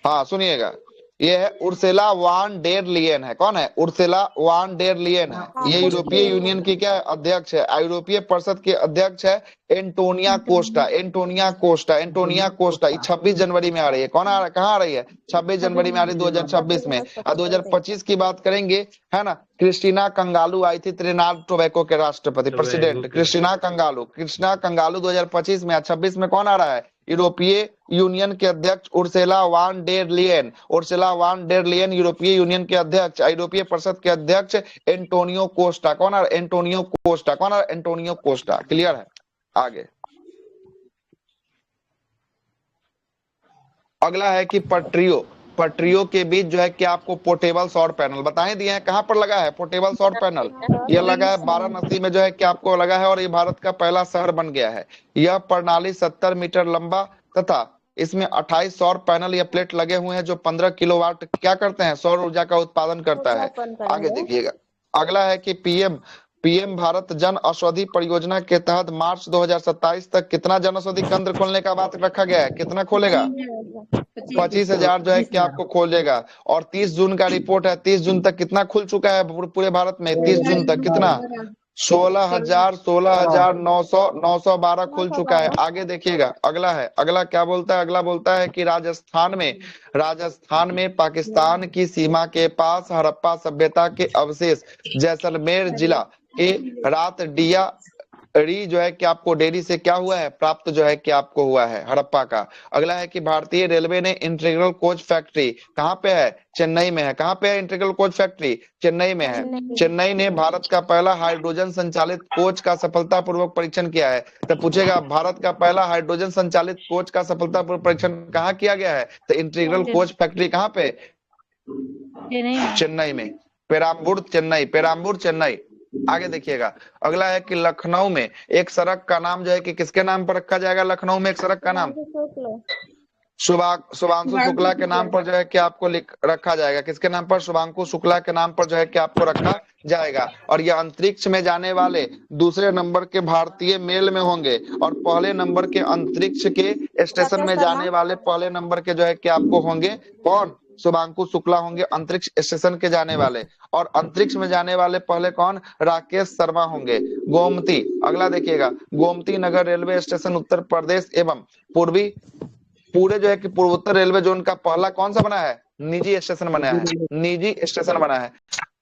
हाँ सुनिएगा, ये है उर्सुला वॉन डेर लियन है। कौन है, उर्सुला वॉन डेर लियन है। ये यूरोपीय यूनियन की क्या अध्यक्ष है, यूरोपीय परिषद के अध्यक्ष है एंटोनिया कोस्टा। एंटोनिया कोस्टा 26 जनवरी में आ रही है। कौन आ रहा है, कहाँ आ रही है, 26 जनवरी में आ रही है 2026 में। और 2025 की बात करेंगे, है ना, क्रिस्टीना कंगालू आई थी, त्रिनाद टोबैको के राष्ट्रपति प्रेसिडेंट क्रिस्टीना कंगालू 2025 में। 26 में कौन आ रहा है, यूरोपीय यूनियन के अध्यक्ष Ursula von der Leyen. Ursula von der Leyen यूरोपीय यूनियन के अध्यक्ष, यूरोपीय परिषद के अध्यक्ष एंटोनियो कोस्टा। कौन है, एंटोनियो कोस्टा। कौन है, एंटोनियो कोस्टा। क्लियर है। आगे अगला है कि पटरियों के बीच जो है कि आपको पोर्टेबल सौर पैनल बताए दिए हैं। कहां पर लगा है पोर्टेबल सौर पैनल, यह लगा है वाराणसी में जो है कि आपको लगा है, और ये भारत का पहला शहर बन गया है। यह प्रणाली 70 मीटर लंबा तथा इसमें 28 सौर पैनल या प्लेट लगे हुए हैं जो 15 किलोवाट क्या करते हैं, सौर ऊर्जा का उत्पादन करता है। आगे देखिएगा, अगला है कि पीएम भारत जन औषधि परियोजना के तहत मार्च 2027 तक कितना जन औषधि केंद्र खोलने का बात रखा गया है। कितना खोलेगा, 25,000 जो है कि आपको खोलेगा। और 30 जून का रिपोर्ट है, 30 जून तक कितना खुल चुका है पूरे भारत में, 30 जून तक कितना, 16,912 खुल चुका है। आगे देखिएगा, अगला क्या बोलता है, अगला बोलता है कि राजस्थान में पाकिस्तान की सीमा के पास हड़प्पा सभ्यता के अवशेष जैसलमेर जिला के रात डिया री जो है कि आपको डेयरी से क्या हुआ है, प्राप्त जो है कि आपको हुआ है हड़प्पा का। अगला है कि भारतीय रेलवे ने इंटीग्रल कोच फैक्ट्री कहाँ पे है, चेन्नई में है। कहाँ पे है इंटीग्रल कोच फैक्ट्री, चेन्नई में है। चेन्नई ने भारत का पहला हाइड्रोजन संचालित कोच का सफलतापूर्वक परीक्षण किया है। तो पूछेगा भारत का पहला हाइड्रोजन संचालित कोच का सफलतापूर्वक परीक्षण कहाँ किया गया है, तो इंटीग्रल कोच फैक्ट्री कहाँ पे, चेन्नई में, पेराम्बूर चेन्नई। आगे देखिएगा, अगला है कि लखनऊ में एक सड़क का नाम जो है कि किसके नाम पर रखा जाएगा, लखनऊ में एक सड़क का नाम शुभांशु शुक्ला के नाम पर जो है कि आपको रखा जाएगा। किसके नाम पर, शुभांशु शुक्ला के नाम पर जो है कि आपको रखा जाएगा। और यह अंतरिक्ष में जाने वाले दूसरे नंबर के भारतीय मेल में होंगे, और पहले नंबर के अंतरिक्ष के स्टेशन में जाने वाले पहले नंबर के जो है कि आपको होंगे कौन, शुभांशु शुक्ला होंगे अंतरिक्ष स्टेशन के जाने वाले। और अंतरिक्ष में जाने वाले पहले कौन, राकेश शर्मा होंगे। गोमती, अगला देखिएगा, गोमती नगर रेलवे स्टेशन उत्तर प्रदेश एवं पूरे जो है कि पूर्वोत्तर रेलवे जोन का पहला कौन सा बना है, निजी स्टेशन बना है।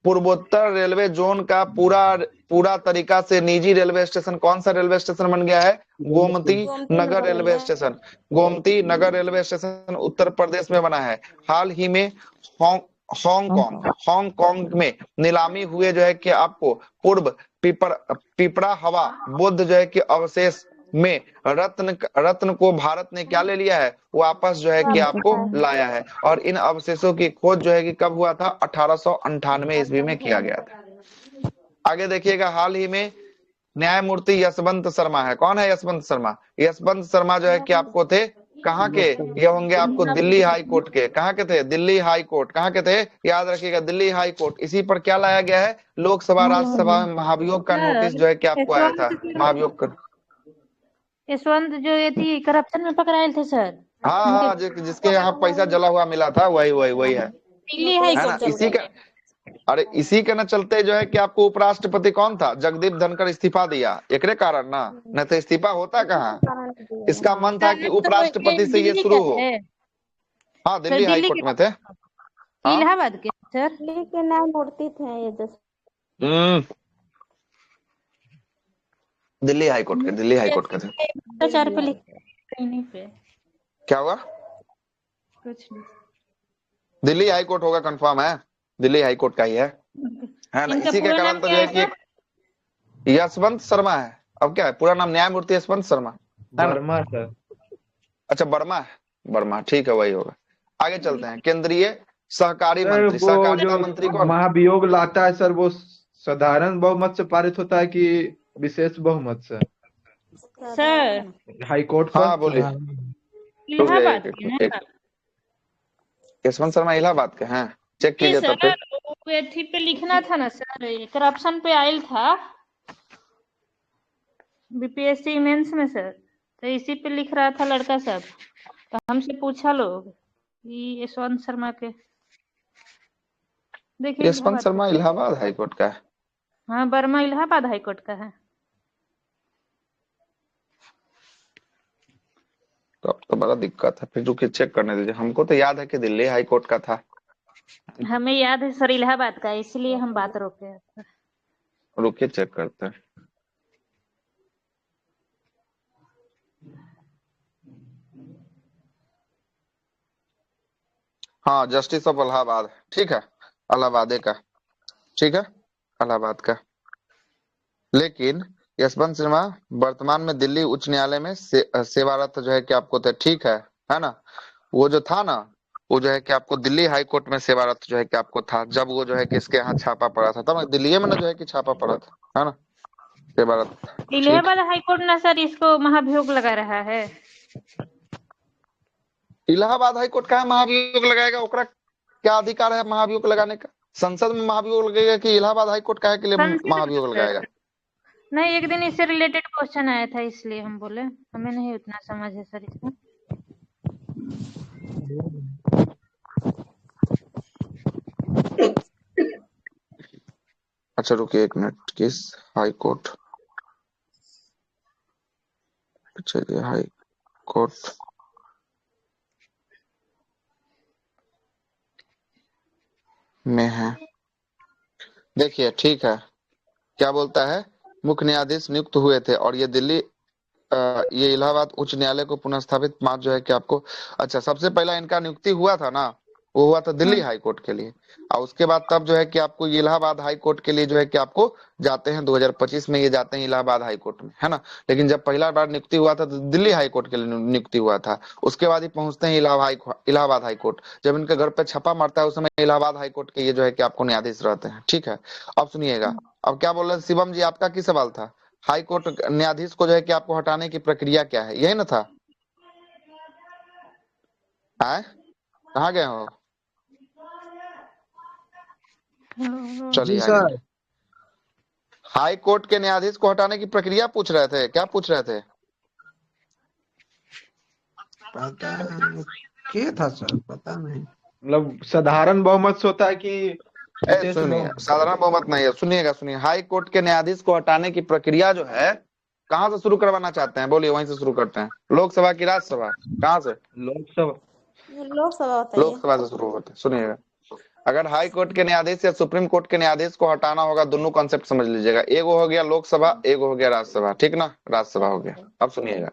पूर्वोत्तर रेलवे जोन का पूरा तरीका से निजी रेलवे स्टेशन कौन सा रेलवे स्टेशन बन गया है, गोमती नगर रेलवे स्टेशन उत्तर प्रदेश में बना है। हाल ही में हांगकांग हांगकांग में नीलामी हुए जो है कि आपको पूर्व पिपरा हवा बुद्ध जो है कि अवशेष में रत्न को भारत ने क्या ले लिया है, वापस जो है कि आपको लाया है। और इन अवशेषों की खोज जो है कि कब हुआ था, 1898 ईस्वी में किया गया था। आगे देखिएगा, हाल ही में न्यायमूर्ति यशवंत शर्मा है। कौन है यशवंत शर्मा? यशवंत शर्मा जो है कि आपको थे कहाँ के, ये होंगे आपको दिल्ली हाई कोर्ट के। कहाँ के थे? Delhi high court. कहाँ के थे? याद रखिएगा, दिल्ली हाई कोर्ट। इसी पर क्या लाया गया है, लोकसभा राज्यसभा में महाभियोग का नोटिस जो है कि आपको आया था, महाभियोग का। यशवंत जो ये थी करप्शन में पकड़ाए थे सर। हाँ हाँ, जिसके यहाँ पैसा जला हुआ मिला था, वही है दिल्ली हाई ना। कोर्ट इसी का, अरे इसी के न चलते जो है कि आपको उपराष्ट्रपति कौन था, जगदीप धनखड़ इस्तीफा दिया, एकरे कारण ना, नहीं तो इस्तीफा होता कहाँ। इसका मन था कि उपराष्ट्रपति से ये शुरू हो। हाँ, दिल्ली हाई कोर्ट में थे। इलाहाबाद के सर दिल्ली के न्यायमूर्ति थे ये दिल्ली हाई कोर्ट के, दिल्ली हाई कोर्ट के थे। भ्रष्टाचार पे लिखने पे क्या हुआ? कुछ नहीं। दिल्ली हाई कोर्ट होगा, कंफर्म है, दिल्ली हाई कोर्ट का ही है ना। इसी के कारण तो जो है कि यशवंत शर्मा है। अब क्या है पूरा नाम? न्यायमूर्ति यशवंत शर्मा है वर्मा सर। अच्छा, वर्मा है, वर्मा, ठीक है, वही होगा। आगे चलते हैं, केंद्रीय सहकारी मंत्री। सहकारिता मंत्री कौन? महाभियोग लाता है सर, वो साधारण बहुमत से पारित होता है कि विशेष बहुमत से? सर हाई कोर्ट पर। हाँ बोलिए। इलाहाबाद के ना यशवंत शर्मा इलाहाबाद के हैं, चेक कीजिए तब सर, वो एथी पे लिखना था ना सर, करप्शन पे आयल था बीपीएससी मेंस में सर, तो इसी पे लिख रहा था लड़का सब, तो हमसे पूछा लोग कि यशवंत शर्मा के। देखिए यशवंत शर्मा इलाहाबाद हाई कोर्ट का है। हाँ, वर्मा इलाहाबाद हाई कोर्ट का है। तो अब तो बड़ा दिक्कत है, फिर रुकिए चेक करने दीजिए। हमको तो याद है कि दिल्ली हाई कोर्ट का था। हमें याद है सर इलाहाबाद का, इसलिए हम बात रोके। रुकिए चेक करते हैं। हाँ, जस्टिस ऑफ इलाहाबाद, ठीक है, इलाहाबाद का, ठीक है, इलाहाबाद का। लेकिन यशवंत शर्मा वर्तमान में दिल्ली उच्च न्यायालय में सेवारत जो है कि आपको थे, ठीक है ना। वो जो था ना, वो जो है कि आपको दिल्ली हाई कोर्ट में सेवारत जो है कि आपको था, जब वो जो है कि इसके यहाँ छापा पड़ा था, तब दिल्ली में ना जो है कि छापा पड़ा था, है ना, सेवारत। इलाहाबाद हाई कोर्ट ना सर इसको महाभियोग लगा रहा है। इलाहाबाद हाई कोर्ट का महाभियोग लगाएगा, ओकरा क्या अधिकार है महाभियोग लगाने का? संसद में महाभियोग लगेगा कि इलाहाबाद हाई कोर्ट का के लिए महाभियोग लगाएगा? नहीं, एक दिन इससे रिलेटेड क्वेश्चन आया था, इसलिए हम बोले, हमें नहीं उतना समझ है सर इसमें। अच्छा रुकिए एक मिनट, किस हाई कोर्ट? चलिए हाई कोर्ट में है, देखिए, ठीक है, क्या बोलता है, मुख्य न्यायाधीश नियुक्त हुए थे और ये दिल्ली ये इलाहाबाद उच्च न्यायालय को पुनः स्थापित मार्च जो है कि आपको, अच्छा सबसे पहला इनका नियुक्ति हुआ था ना, वो हुआ था दिल्ली हाई कोर्ट के लिए, और उसके बाद तब जो है कि आपको ये इलाहाबाद हाई कोर्ट के लिए जो है कि आपको जाते हैं 2025 में ये जाते हैं इलाहाबाद हाई कोर्ट में, है ना। लेकिन जब पहला बार नियुक्ति हुआ था तो दिल्ली हाई कोर्ट के लिए नियुक्ति हुआ था, उसके बाद ही पहुंचते हैं इलाहाबाद हाई कोर्ट। जब इनके घर पे छापा मारता है उस समय इलाहाबाद हाई कोर्ट के ये जो है कि आपको न्यायाधीश रहते हैं, ठीक है। अब सुनिएगा, अब क्या बोल रहे हैं शिवम जी, आपका की सवाल था? हाई कोर्ट न्यायाधीश को जो है कि आपको हटाने की प्रक्रिया क्या है, यही ना था? कहाँ गए हो? चलिए सर, हाई कोर्ट के न्यायाधीश को हटाने की प्रक्रिया पूछ रहे थे, क्या पूछ रहे थे? पता नहीं क्या था सर, पता नहीं। मतलब साधारण बहुमत से होता है कि सुनिए, साधारण बहुमत नहीं है, सुनिएगा, सुनिए, हाई कोर्ट के न्यायाधीश को हटाने की प्रक्रिया जो है कहाँ से शुरू करवाना चाहते हैं, बोलिए, वहीं से शुरू करते हैं। लोकसभा की राज्यसभा? कहाँ से? लोकसभा से शुरू होते हैं। सुनिएगा, अगर हाई कोर्ट के न्यायाधीश या सुप्रीम कोर्ट के न्यायाधीश को हटाना होगा, दोनों कॉन्सेप्ट समझ लीजिएगा, एगो हो गया लोकसभा, एगो हो गया राज्यसभा, ठीक ना, राज्यसभा हो गया। अब सुनिएगा,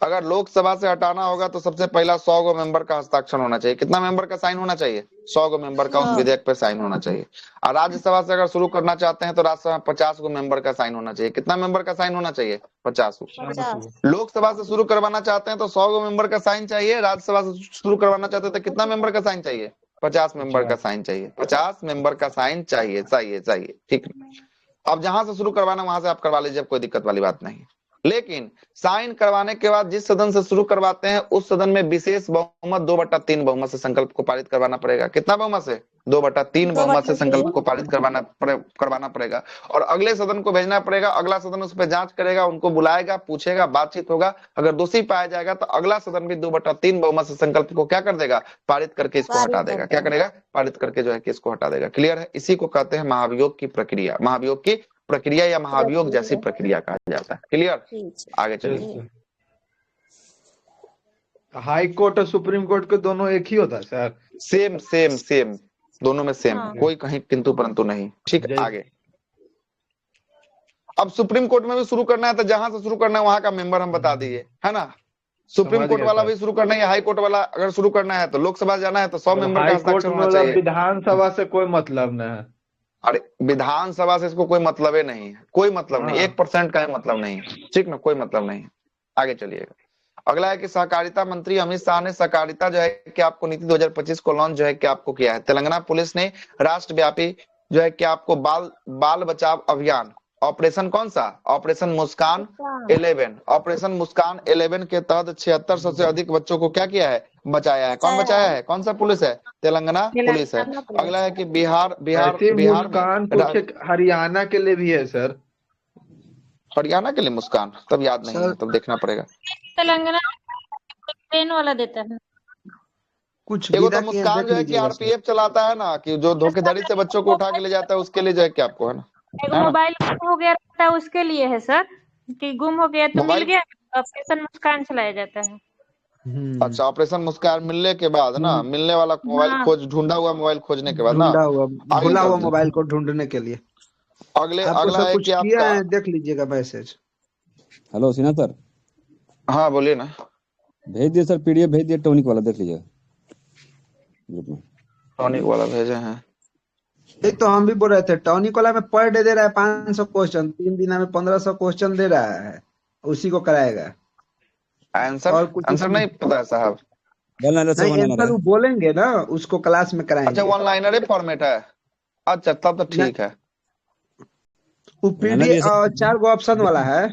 अगर लोकसभा से हटाना होगा तो सबसे पहला 100 गो मेंबर का हस्ताक्षर होना चाहिए। कितना मेंबर का साइन होना चाहिए? 100 गो मेंबर का उस विधेयक पे साइन होना चाहिए। और राज्यसभा से अगर शुरू करना चाहते हैं तो राज्यसभा में 50 गो मेंबर का साइन होना चाहिए। कितना मेंबर का साइन होना चाहिए? 50 गो। 50। लोकसभा से शुरू करवाना चाहते हैं तो 100 गो मेंबर का साइन चाहिए। राज्यसभा से शुरू करवाना चाहते हैं तो कितना मेंबर का साइन चाहिए? 50 मेंबर का साइन चाहिए। 50 मेंबर का साइन चाहिए चाहिए चाहिए, ठीक है। अब जहां से शुरू करवाना वहां से आप करवा लीजिए, कोई दिक्कत वाली बात नहीं। लेकिन साइन करवाने के बाद जिस सदन से शुरू करवाते हैं उस सदन में विशेष बहुमत 2/3 बहुमत से संकल्प को पारित करवाना पड़ेगा। कितना बहुमत से? 2/3 बहुमत से संकल्प को पारित करवाना पड़ेगा। और अगले सदन को भेजना पड़ेगा। अगला सदन उस पर जांच करेगा, उनको बुलाएगा, पूछेगा, बातचीत होगा। अगर दोषी पाया जाएगा तो अगला सदन भी 2/3 बहुमत से संकल्प को क्या कर देगा? पारित करके इसको हटा देगा। क्या करेगा? पारित करके जो है कि इसको हटा देगा। क्लियर है? इसी को कहते हैं महाभियोग की प्रक्रिया। महाभियोग की प्रक्रिया या महाभियोग जैसी प्रक्रिया कहा जाता है। क्लियर? आगे चलिए। हाई कोर्ट और सुप्रीम कोर्ट के दोनों एक ही होता है सर? सेम सेम सेम, दोनों में सेम, हाँ। कोई कहीं किंतु परंतु नहीं। ठीक है, जय- आगे। अब सुप्रीम कोर्ट में भी शुरू करना है तो जहां से शुरू करना है वहां का मेंबर हम बता दिए, है ना। सुप्रीम समझ कोर्ट गया वाला सर। भी शुरू करना है या हाई कोर्ट वाला अगर शुरू करना है तो लोकसभा जाना है तो 100 मेंबर का हाई कोर्ट हस्ताक्षर में होना मतलब चाहिए। विधानसभा से कोई मतलब नहीं है। अरे विधानसभा से इसको कोई मतलब ही नहीं है, कोई मतलब नहीं, हाँ। 1% का ही मतलब नहीं है। ठीक ना, कोई मतलब नहीं है। आगे चलिएगा। अगला है कि सहकारिता मंत्री अमित शाह ने सहकारिता जो है कि आपको नीति 2025 को लॉन्च जो है कि आपको किया है। तेलंगाना पुलिस ने राष्ट्रव्यापी जो है कि आपको बाल बचाव अभियान ऑपरेशन कौन सा? ऑपरेशन मुस्कान 11। ऑपरेशन मुस्कान 11 के तहत 7600 से अधिक बच्चों को क्या किया है? बचाया है। कौन बचाया है? कौन सा पुलिस है? तेलंगाना पुलिस है। अगला है कि बिहार ऐसी बिहार मुस्कान में कुछ एक हरियाणा के लिए भी है सर। हरियाणा के लिए मुस्कान तब याद नहीं है, तब देखना पड़ेगा। तेलंगाना ट्रेन वाला देता है। कुछ एगो विदा तो किए मुस्कान देख जो है कि लीजिएगा सर। आरपीएफ चलाता है ना, कि जो धोखेधड़ी से बच्चों को उठा के ले जाता है, उसके लिए जो है कि आपको है ना। एक है ना? मोबाइल गुम हो गया रहता है उसके लिए है सर, कि गुम हो गया तो मिल मोबाइल, गया, ऑपरेशन मुस्कान चलाया जाता है। अच्छा, ऑपरेशन मुस्कान मिलने के बाद ना, मिलने वाला मोबाइल हाँ। खोज, ढूंढा हुआ मोबाइल खोजने के बाद ना ढूंढा हुआ, आगे भुला हुआ चलते हैं। मोबाइल को ढूंढने के लिए आपको अगला सब है कुछ कि किया आपका, है, देख लीजिएगा मैसेज। हेलो सिन्हा सर, हाँ बोलिए ना। भेज दिए सर, पीडीएफ भेज दिए, टॉनिक वाला देख लीजिएगा ग्रुप में। टॉनिक वाला भेजे हैं। एक तो हम भी बोल रहे थे, टॉनिक वाला में पर डे दे रहा है 500 क्वेश्चन, 3 दिन में 1500 क्वेश्चन दे रहा है, उसी को कराएगा। आंसर और कुछ आंसर नहीं पता है साहब। वन लाइनर से नहीं, वन लाइनर आंसर है। वो बोलेंगे ना, उसको क्लास में अच्छा, कराएंगे। वन लाइनर फॉर्मेट है। अच्छा, तब तो ठीक है। वो वन लाइनर भी है पीडीएफ सर, 4 गो ऑप्शन वाला है,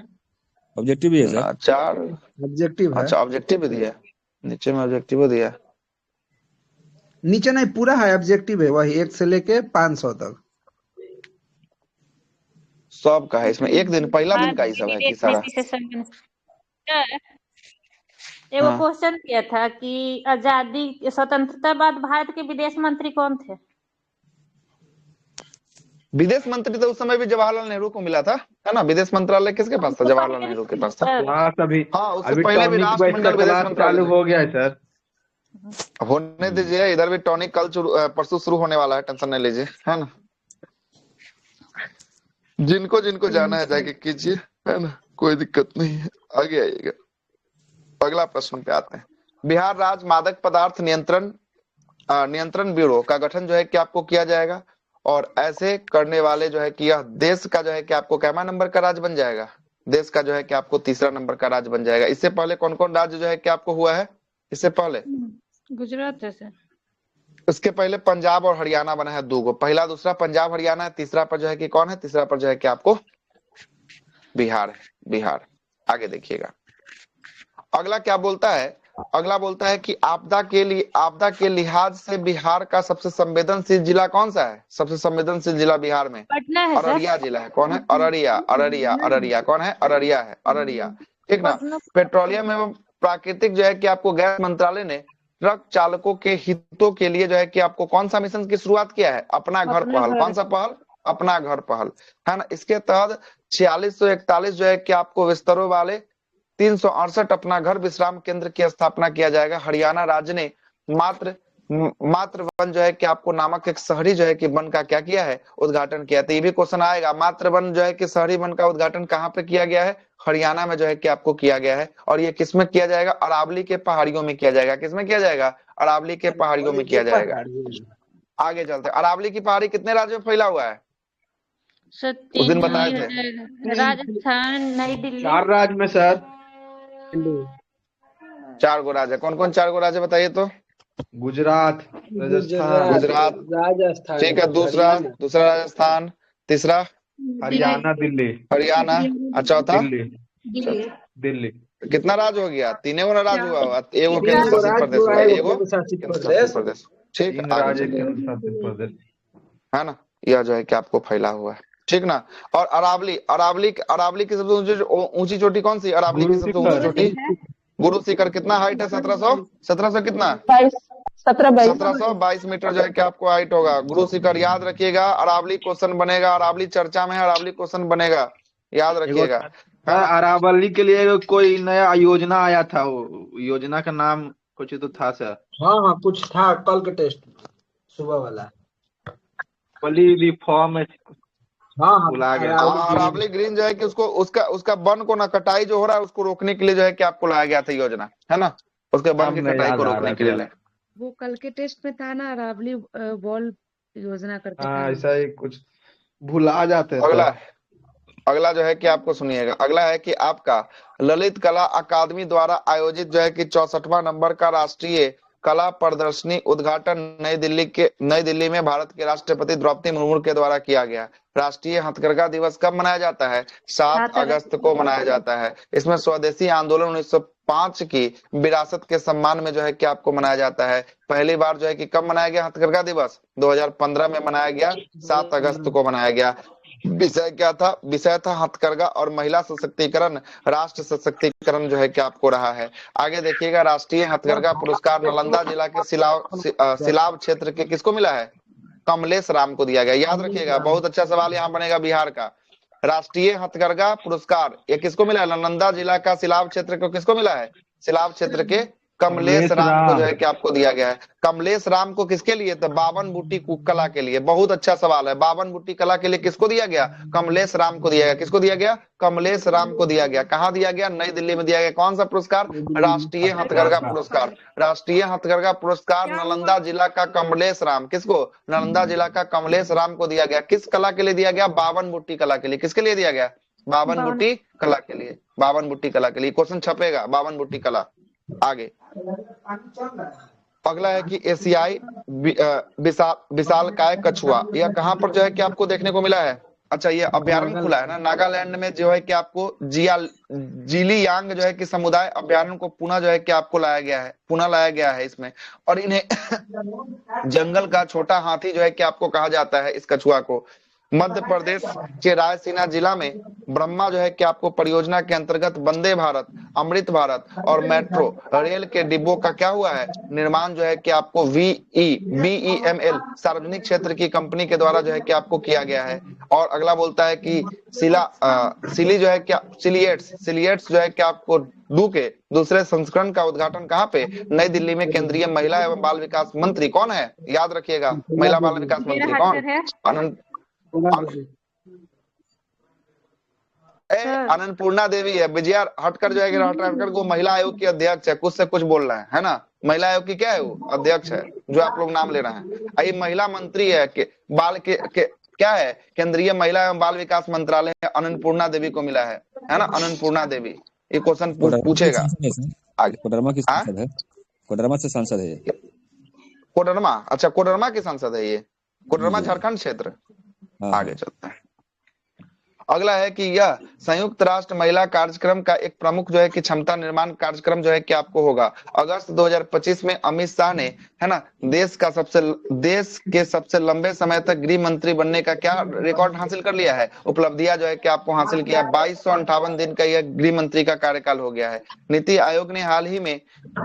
ऑब्जेक्टिव भी है सर। चार, ऑब्जेक्टिव है। अच्छा ऑब्जेक्टिव भी दिया, नीचे में ऑब्जेक्टिव दिया। नीचे नहीं, पूरा है ऑब्जेक्टिव है, वही 1 से लेके 500 तक। सब का है इसमें। एक दिन पहला दिन का ही सब है कि सारा। एगो हाँ। क्वेश्चन किया था कि आजादी स्वतंत्रता बाद भारत के विदेश मंत्री कौन थे? विदेश मंत्री तो उस समय भी जवाहरलाल नेहरू को मिला था, है ना। विदेश मंत्रालय किसके पास था? जवाहरलाल नेहरू के पास था। क्लास अभी हाँ, उससे अभी पहले भी टॉनिक बैच का राष्ट्रमंडल विदेश क्लास मंत्रालय चालू में। हो गया है सर। होने दीजिए, इधर भी टॉनिक कल परसों शुरू होने वाला है, टेंशन नहीं लीजिए, है ना। जिनको जिनको जाना है जाके कीजिए, है ना, कोई दिक्कत नहीं है। आगे आइएगा, अगला प्रश्न पे आते हैं। बिहार राज्य मादक पदार्थ नियंत्रण ब्यूरो का गठन जो है कि आपको किया जाएगा, और ऐसे करने वाले जो है कि यह देश का जो है कि आपको कैमा नंबर का राज्य बन जाएगा? देश का जो है कि आपको 3रा नंबर का राज्य बन जाएगा। इससे पहले कौन कौन राज्य जो है कि आपको हुआ है? इससे पहले गुजरात है सर। उसके पहले पंजाब और हरियाणा बना है 2 गो, पहला दूसरा पंजाब हरियाणा है, तीसरा पर जो है कि कौन है? तीसरा पर जो है कि आपको बिहार है, बिहार। आगे देखिएगा, अगला क्या बोलता है? अगला बोलता है कि आपदा के लिहाज से बिहार का सबसे संवेदनशील जिला कौन सा है? सबसे संवेदनशील जिला बिहार में पटना है सर। अररिया जिला है। कौन है? अररिया, अररिया, अररिया। कौन है? अररिया है, अररिया। ठीक ना। पेट्रोलियम एवं प्राकृतिक जो है कि आपको गैस मंत्रालय ने ट्रक चालकों के हितों के लिए जो है कि आपको ककौन सा मिशन की शुरुआत किया है? अपना घर पहल। कौन सा पहल? अपना घर पहल, है ना। इसके तहत 4641 जो है कि आपको बिस्तरों वाले 368 अपना घर विश्राम केंद्र की स्थापना किया जाएगा। हरियाणा राज्य ने मात्र मातृ वन जो है कि आपको नामक एक शहरी जो है कि वन का क्या किया है, उद्घाटन किया। तो ये भी क्वेश्चन आएगा, मातृ वन जो है कि शहरी वन का उद्घाटन कहाँ पे किया गया है, हरियाणा में जो है कि आपको किया गया है। और ये किसमें किया जाएगा, अरावली के पहाड़ियों में किया जाएगा। किसमें किया जाएगा, अरावली के पहाड़ियों में किया जाएगा। आगे चलते, अरावली की पहाड़ी कितने राज्यों में फैला हुआ है, सर उस दिन 3 बताए ही हो थे। जाएगा, राजस्थान, नई दिल्ली। 4 राज्य में सर। 4 गो राज्य, कौन कौन 4 गो राज्य बताइए तो। गुजरात, राजस्थान, गुजरात, राजस्थान, ठीक है। दूसरा राजस्थान, तीसरा हरियाणा, दिल्ली, हरियाणा, और चौथा दिल्ली, दिल्ली। कितना राज्य हो गया, 3 गो ना राज्य हुआ, एगो तीन केंद्र गो शासित राज्य प्रदेश हुआ, हुआ, एगो एगो केंद्र शासित केंद्र प्रदेश। शासित प्रदेश। ठीक, 3 आगे राज्य चलिए, केंद्र शासित प्रदेश। है ना, यह जो है कि आपको फैला हुआ है, ठीक ना। और अरावली, अरावली की सबसे ऊंची चोटी कौन सी, अरावली की सबसे ऊंची चोटी गुरु शिखर। कितना हाइट है, 1700 कितना, 1722 मीटर जो है कि आपको हाइट होगा गुरु शिखर। याद रखिएगा, अरावली क्वेश्चन बनेगा, अरावली चर्चा में है, अरावली क्वेश्चन बनेगा, याद रखिएगा। अरावली के लिए कोई नया योजना आया था, वो योजना का नाम कुछ तो था सर। हाँ कुछ था, कल के टेस्ट सुबह वाला। पली रिफॉर्म, बुला गया। अरावली ग्रीन जो है कि उसको उसका वन को ना कटाई जो हो रहा है उसको रोकने के लिए जो है कि आपको लाया गया था योजना, है ना, उसके वन की कटाई को रोकने के लिए। वो कल के टेस्ट में था ना, अरावली बॉल योजना करके हाँ, था। ऐसा ही कुछ भुला जाते हैं। अगला जो है कि आपको सुनिएगा, अगला है कि आपका ललित कला अकादमी द्वारा आयोजित जो है कि 64वां नंबर का राष्ट्रीय कला प्रदर्शनी उद्घाटन नई दिल्ली में भारत के राष्ट्रपति द्रौपदी मुर्मू के द्वारा किया गया। राष्ट्रीय हथकरघा दिवस कब मनाया जाता है, 7 अगस्त को मनाया जाता है। इसमें स्वदेशी आंदोलन 1905 की विरासत के सम्मान में जो है कि आपको मनाया जाता है। पहली बार जो है कि कब मनाया गया हथकरघा दिवस, 2015 में मनाया गया, 7 अगस्त को मनाया गया। विषय क्या था, विषय था हथकरघा और महिला सशक्तिकरण, राष्ट्र सशक्तिकरण जो है कि आपको रहा है। आगे देखिएगा, राष्ट्रीय हथकरघा पुरस्कार नालंदा जिला के सिलाव क्षेत्र के किसको मिला है, कमलेश राम को दिया गया। याद रखिएगा, बहुत अच्छा सवाल यहाँ बनेगा बिहार का। राष्ट्रीय हथकरघा पुरस्कार ये किसको मिला है, नालंदा जिला का सिलाव क्षेत्र को किसको मिला है, सिलाव क्षेत्र के कमलेश राम को जो है कि आपको दिया गया है। कमलेश राम को किसके लिए, तो बावन बूटी कला के लिए। बहुत अच्छा सवाल है, बावन बूटी कला के लिए किसको दिया गया, कमलेश राम को दिया गया। किसको दिया गया, कमलेश राम को दिया गया। कहाँ दिया गया, नई दिल्ली में दिया गया। कौन सा पुरस्कार, राष्ट्रीय हथकरघा पुरस्कार। राष्ट्रीय हथकरघा पुरस्कार नालंदा जिला का कमलेश राम, किसको, नालंदा जिला का कमलेश राम को दिया गया। किस कला के लिए दिया गया, बावन बूटी कला के लिए। किसके लिए दिया गया, बावन बूटी कला के लिए, बावन बूटी कला के लिए। क्वेश्चन छपेगा, बावन बूटी कला। आगे अगला है कि एशियाई विशालकाय कछुआ, यह कहां पर जो है कि आपको देखने को मिला है। अच्छा, ये अभ्यारण्य खुला है ना नागालैंड में, जो है कि आपको जीली यांग जो है कि समुदाय अभ्यारण्य को पुनः जो है कि आपको लाया गया है इसमें। और इन्हें जंगल का छोटा हाथी जो है कि आपको कहा जाता है इस कछुआ को। मध्य प्रदेश के रायसीना जिला में ब्रह्मा जो है कि आपको परियोजना के अंतर्गत वंदे भारत, अमृत भारत और मेट्रो रेल के डिब्बों का क्या हुआ है, निर्माण जो है कि आपको BEML सार्वजनिक क्षेत्र की कंपनी के द्वारा जो है कि आपको किया गया है। और अगला बोलता है कि सिली जो है क्या, सिलिएट्स जो है कि आपको के दूसरे संस्करण का उद्घाटन कहाँ पे, नई दिल्ली में। केंद्रीय महिला एवं बाल विकास मंत्री कौन है, याद रखिएगा, महिला बाल विकास मंत्री कौन, अन्नपूर्णा देवी है। विजया हटकर जो है हटकर वो महिला आयोग की अध्यक्ष है, कुछ से कुछ बोल रहे हैं, है ना। महिला आयोग की क्या है, वो अध्यक्ष है, जो आप लोग नाम ले रहे हैं। ये महिला मंत्री है कि बाल के क्या है, केंद्रीय महिला एवं बाल विकास मंत्रालय है, अन्नपूर्णा देवी को मिला है ना, अन्नपूर्णा देवी। ये क्वेश्चन पूछेगा आगे। कोडरमा की सांसद है, कोडरमा से सांसद है ये। कोडरमा, अच्छा कोडरमा की सांसद है ये, कोडरमा झारखंड क्षेत्र। आगे चलते हैं। अगला है कि यह संयुक्त राष्ट्र महिला कार्यक्रम का एक प्रमुख जो है कि क्षमता निर्माण कार्यक्रम जो है कि आपको होगा। अगस्त 2025 में अमित शाह ने, है ना, देश के सबसे लंबे समय तक गृह मंत्री बनने का क्या रिकॉर्ड हासिल कर लिया है, उपलब्धियां जो है कि आपको हासिल किया। 2258 दिन का यह गृह मंत्री का कार्यकाल हो गया है। नीति आयोग ने हाल ही में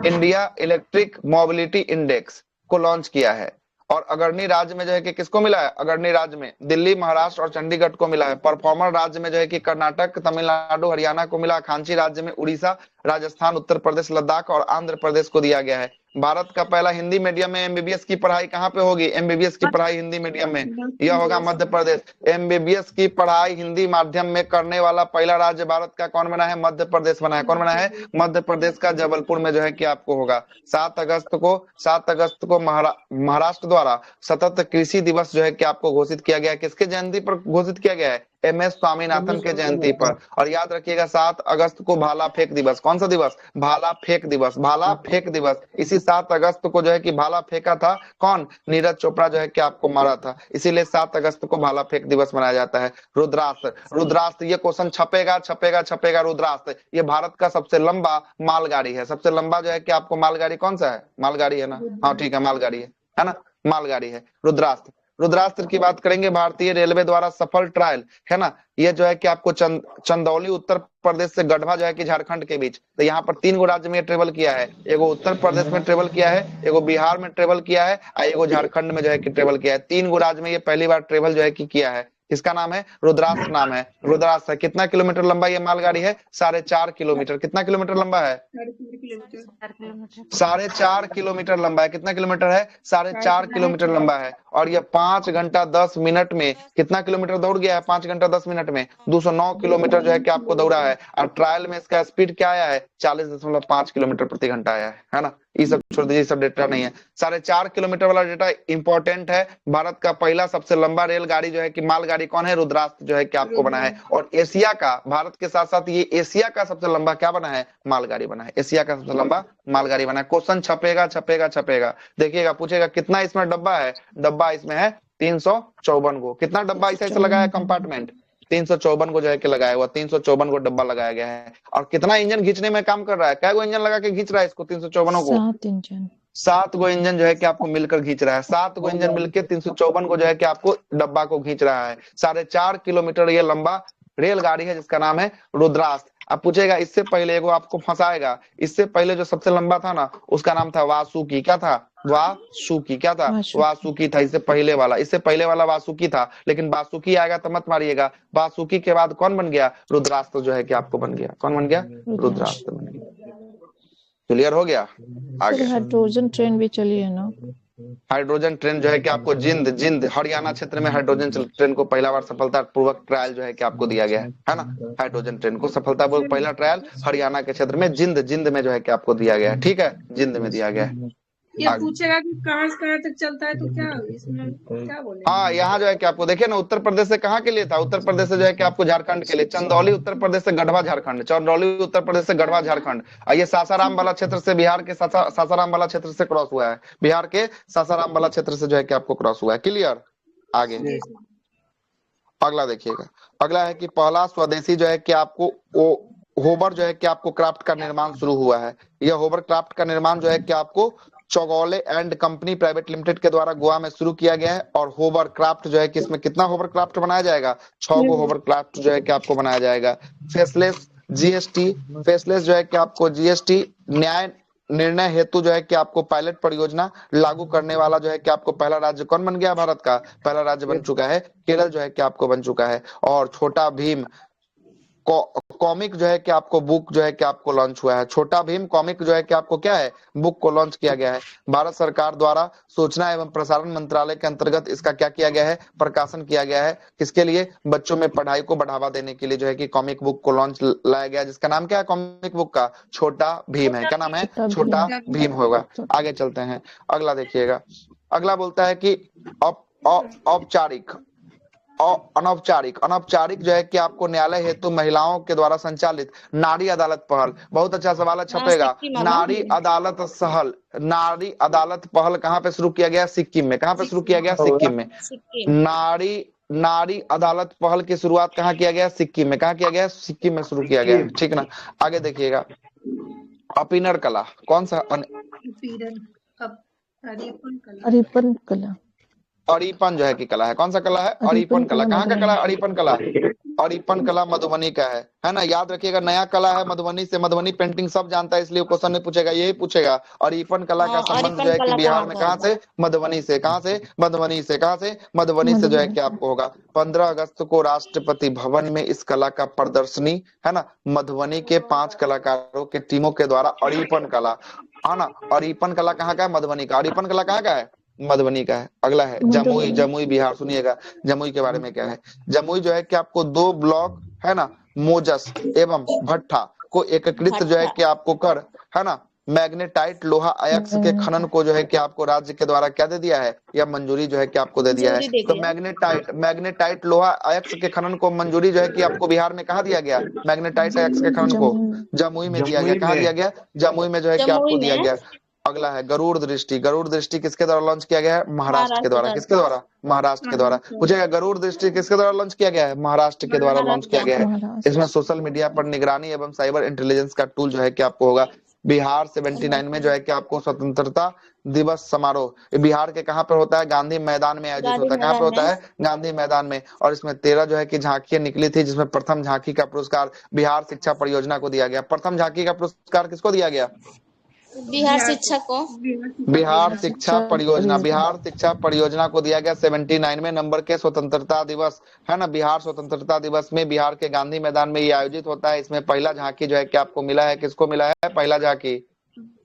इंडिया इलेक्ट्रिक मोबिलिटी इंडेक्स को लॉन्च किया है। और अग्रणी राज्य में जो है कि किसको मिला है, अग्रणी राज्य में दिल्ली, महाराष्ट्र और चंडीगढ़ को मिला है। परफॉर्मर राज्य में जो है कि कर्नाटक, तमिलनाडु, हरियाणा को मिला। खांची राज्य में उड़ीसा, राजस्थान, उत्तर प्रदेश, लद्दाख और आंध्र प्रदेश को दिया गया है। भारत का पहला हिंदी मीडियम में एमबीबीएस की पढ़ाई कहाँ पे होगी? एमबीबीएस की पढ़ाई हिंदी मीडियम में, यह होगा मध्य प्रदेश। एमबीबीएस की पढ़ाई हिंदी माध्यम में करने वाला पहला राज्य भारत का कौन बना है? मध्य प्रदेश बना है। कौन बना है? मध्य प्रदेश का जबलपुर में जो है कि आपको होगा। 7 अगस्त को महाराष्ट्र द्वारा सतत कृषि दिवस जो है कि आपको घोषित किया गया है। किसके जयंती पर घोषित किया गया है? एमएस स्वामीनाथन के जयंती पर। और याद रखिएगा 7 अगस्त को भाला फेंक दिवस। कौन सा दिवस? भाला फेंक दिवस। भाला फेंक दिवस। इसी 7 अगस्त को जो है कि भाला फेंका था कौन? नीरज चोपड़ा जो है कि आपको मारा था, इसीलिए 7 अगस्त को भाला फेंक दिवस मनाया जाता है। रुद्रास्त्र ये क्वेश्चन छपेगा। रुद्रास्त्र ये भारत का सबसे लंबा मालगाड़ी है। सबसे लंबा जो है कि आपको मालगाड़ी कौन सा है? मालगाड़ी है ना? हाँ ठीक है, मालगाड़ी है ना? मालगाड़ी है रुद्रास्त्र की बात करेंगे। भारतीय रेलवे द्वारा सफल ट्रायल है ना, ये जो है कि आपको चंदौली उत्तर प्रदेश से गढ़वा जो है कि झारखंड के बीच, तो यहाँ पर 3 गो राज्य में ट्रेवल किया है। एगो उत्तर प्रदेश में ट्रेवल किया है, एगो बिहार में ट्रेवल किया है, और एगो झारखंड में जो है कि ट्रेवल किया है। 3 गो राज्य में ये पहली बार ट्रेवल जो है कि किया है। इसका नाम है रुद्रास्त्र। नाम है रुद्रास्त्र। कितना किलोमीटर लंबा ये मालगाड़ी है? 4.5 किलोमीटर। कितना किलोमीटर लंबा है? 4.5 किलोमीटर लंबा है। कितना किलोमीटर है? 4.5 किलोमीटर लंबा है। और ये 5 घंटा 10 मिनट में कितना किलोमीटर दौड़ गया है? 5 घंटा 10 मिनट में 209 किलोमीटर जो है कि आपको दौड़ा है। और ट्रायल में इसका स्पीड क्या आया है? 40.5 किलोमीटर प्रति घंटा आया है ना? ये सब छोड़ दीजिए, सब डेटा नहीं है। 4.5 किलोमीटर वाला डेटा इंपॉर्टेंट है। भारत का पहला सबसे लंबा रेलगाड़ी जो है कि मालगाड़ी कौन है? रुद्रास्त्र जो है कि आपको बना है। और एशिया का, भारत के साथ साथ ये एशिया का सबसे लंबा क्या बना है? मालगाड़ी बना है। एशिया का सबसे लंबा मालगाड़ी बना है। क्वेश्चन छपेगा। देखिएगा, पूछेगा कितना इसमें डब्बा है? डब्बा इसमें है 354 गो। कितना डब्बा ऐसे लगाया है? कंपार्टमेंट 354 को जो है कि लगाया हुआ, 354 को डब्बा लगाया गया है। और कितना इंजन खींचने में काम कर रहा है? क्या गो इंजन लगा के खींच रहा है इसको 354 को? 7 इंजन। 7 गो इंजन जो है कि आपको मिलकर खींच रहा है। 7 गो इंजन मिलकर 354 को जो है कि आपको डब्बा को खींच रहा है। 4.5 किलोमीटर ये लंबा रेलगाड़ी है जिसका नाम है रुद्रास्त्र। अब पूछेगा इससे पहले, एगो आपको फंसाएगा, इससे पहले जो सबसे लंबा था ना उसका नाम था वासुकी। क्या था? वासुकी। क्या था? वासुकी था। इससे पहले वाला वासुकी था। लेकिन वासुकी आएगा तो मत मारिएगा। वासुकी के बाद कौन बन गया? रुद्रास्त्र जो है कि आपको बन गया। कौन बन गया? रुद्रास्त्र बन गया। क्लियर हो गया? आगे हाइड्रोजन ट्रेन भी चली है ना? हाइड्रोजन ट्रेन जो है कि आपको जिंद हरियाणा क्षेत्र में हाइड्रोजन ट्रेन को पहला बार सफलतापूर्वक ट्रायल जो है कि आपको दिया गया है ना? हाइड्रोजन ट्रेन को सफलतापूर्वक पहला ट्रायल हरियाणा के क्षेत्र में जिंद में जो है कि आपको दिया गया है। ठीक है, जिंद में दिया गया है। ये पूछेगा कि कहाँ से कहाँ तक चलता है, तो क्या इसमें क्या बोले? हाँ, यहाँ जो है कि आपको देखिए ना, उत्तर प्रदेश से कहाँ के लिए था? उत्तर प्रदेश से जो है कि आपको झारखंड के लिए। चंदौली उत्तर प्रदेश से गढ़वा झारखंड। चंदौली उत्तर प्रदेश से गढ़वा झारखंड। ये सासाराम वाला क्षेत्र से, बिहार के सासाराम वाला क्षेत्र से क्रॉस हुआ है। बिहार के सासाराम वाला क्षेत्र से जो है कि आपको क्रॉस हुआ है। क्लियर? आगे अगला देखिएगा। अगला है कि पहला स्वदेशी जो है कि आपको होवर जो है कि आपको क्राफ्ट का निर्माण शुरू हुआ है। यह होवर क्राफ्ट का निर्माण जो है कि आपको Chougule and company private limited के द्वारा गोवा में शुरू किया गया है। और होवर क्राफ्ट जो है कि इसमें कितना होवर क्राफ्ट बनाया जाएगा? 6 गो होवर क्राफ्ट जो है कि आपको बनाया जाएगा। फेसलेस जो है कि आपको जीएसटी न्याय निर्णय हेतु जो है कि आपको पायलट परियोजना लागू करने वाला जो है कि आपको पहला राज्य कौन बन गया? भारत का पहला राज्य बन चुका है केरल जो है कि आपको बन चुका है। और छोटा भीम कॉमिक जो है कि आपको बुक जो है कि आपको लॉन्च हुआ है। छोटा भीम कॉमिक जो है कि आपको क्या है? बुक को लॉन्च किया गया है। भारत सरकार द्वारा सूचना एवं प्रसारण मंत्रालय के अंतर्गत इसका क्या किया गया है? प्रकाशन किया गया है। किसके लिए? बच्चों में पढ़ाई को बढ़ावा देने के लिए जो है कि कॉमिक बुक को लॉन्च लाया गया, जिसका नाम क्या है? कॉमिक बुक का छोटा भीम है। क्या नाम है? छोटा भीम होगा। आगे चलते हैं, अगला देखिएगा। अगला बोलता है कि अनौपचारिक जो है कि आपको न्यायालय हेतु महिलाओं के द्वारा संचालित नारी अदालत पहल। बहुत अच्छा सवाल है, छपेगा। नारी अदालत पहल कहाँ पे शुरू किया गया? सिक्किम में। कहाँ पे शुरू किया गया? सिक्किम में। नारी अदालत पहल की शुरुआत कहाँ किया गया? सिक्किम में। कहाँ किया गया? सिक्किम में शुरू किया गया। ठीक ना? आगे देखिएगा। अपीनर कला कौन सा? अरिपन कला। अरिपन जो है कि कला है। कौन सा कला है? अरिपन कला। कहाँ का कला है? अरिपन कला। अरिपन कला मधुबनी का है ना? याद रखिएगा, नया कला है मधुबनी से। मधुबनी पेंटिंग सब जानता है, इसलिए क्वेश्चन नहीं पूछेगा, यही पूछेगा। अरिपन कला का संबंध जो है कि बिहार में कहाँ से? मधुबनी से। कहाँ से? मधुबनी से। कहाँ से? मधुबनी से जो है कि आपको होगा। 15 अगस्त को राष्ट्रपति भवन में इस कला का प्रदर्शनी है ना, मधुबनी के 5 कलाकारों के टीमों के द्वारा अरिपन कला हाँ ना। और ईपन कला कहाँ का है? मधुबनी का। और ईपन कला कहाँ का है? मधुबनी का है। अगला है जमुई। जमुई बिहार। सुनिएगा जमुई के बारे में क्या है। जमुई जो है कि आपको 2 ब्लॉक है ना, मोजस एवं भट्ठा को एकीकृत जो है कि आपको कर, है ना, मैग्नेटाइट लोहा अयस्क के खनन को जो है कि आपको राज्य के द्वारा क्या दे दिया है, या मंजूरी जो है कि आपको दे दिया है। तो मैग्नेटाइट लोहा अयस्क के खनन को मंजूरी जो है कि आपको बिहार में कहाँ दिया गया? मैग्नेटाइट अयस्क के खनन को जमुई में दिया गया। जमुई कहाँ में। दिया गया? जमुई में जो है कि आपको दिया गया। अगला है गरुड़ दृष्टि। गरुड़ दृष्टि किसके द्वारा लॉन्च किया गया है? महाराष्ट्र के द्वारा। किसके द्वारा? महाराष्ट्र के द्वारा। पूछेगा गरुड़ दृष्टि किसके द्वारा लॉन्च किया गया है? महाराष्ट्र के द्वारा लॉन्च किया गया है। इसमें सोशल मीडिया पर निगरानी एवं साइबर इंटेलिजेंस का टूल जो है कि आपको होगा। बिहार 79 में जो है कि आपको स्वतंत्रता दिवस समारोह, ये बिहार के कहाँ पर होता है? गांधी मैदान में आयोजित होता है। कहाँ पर होता है? गांधी मैदान में। और इसमें 13 जो है कि झांकियां निकली थी, जिसमें प्रथम झांकी का पुरस्कार बिहार शिक्षा परियोजना को दिया गया। प्रथम झांकी का पुरस्कार किसको दिया गया? बिहार शिक्षा को। बिहार शिक्षा परियोजना। बिहार शिक्षा परियोजना को दिया गया 79 में नंबर के स्वतंत्रता दिवस, है ना। बिहार स्वतंत्रता दिवस में बिहार के गांधी मैदान में ये आयोजित होता है। इसमें पहला झांकी जो है कि आपको मिला है, किसको मिला है पहला झांकी?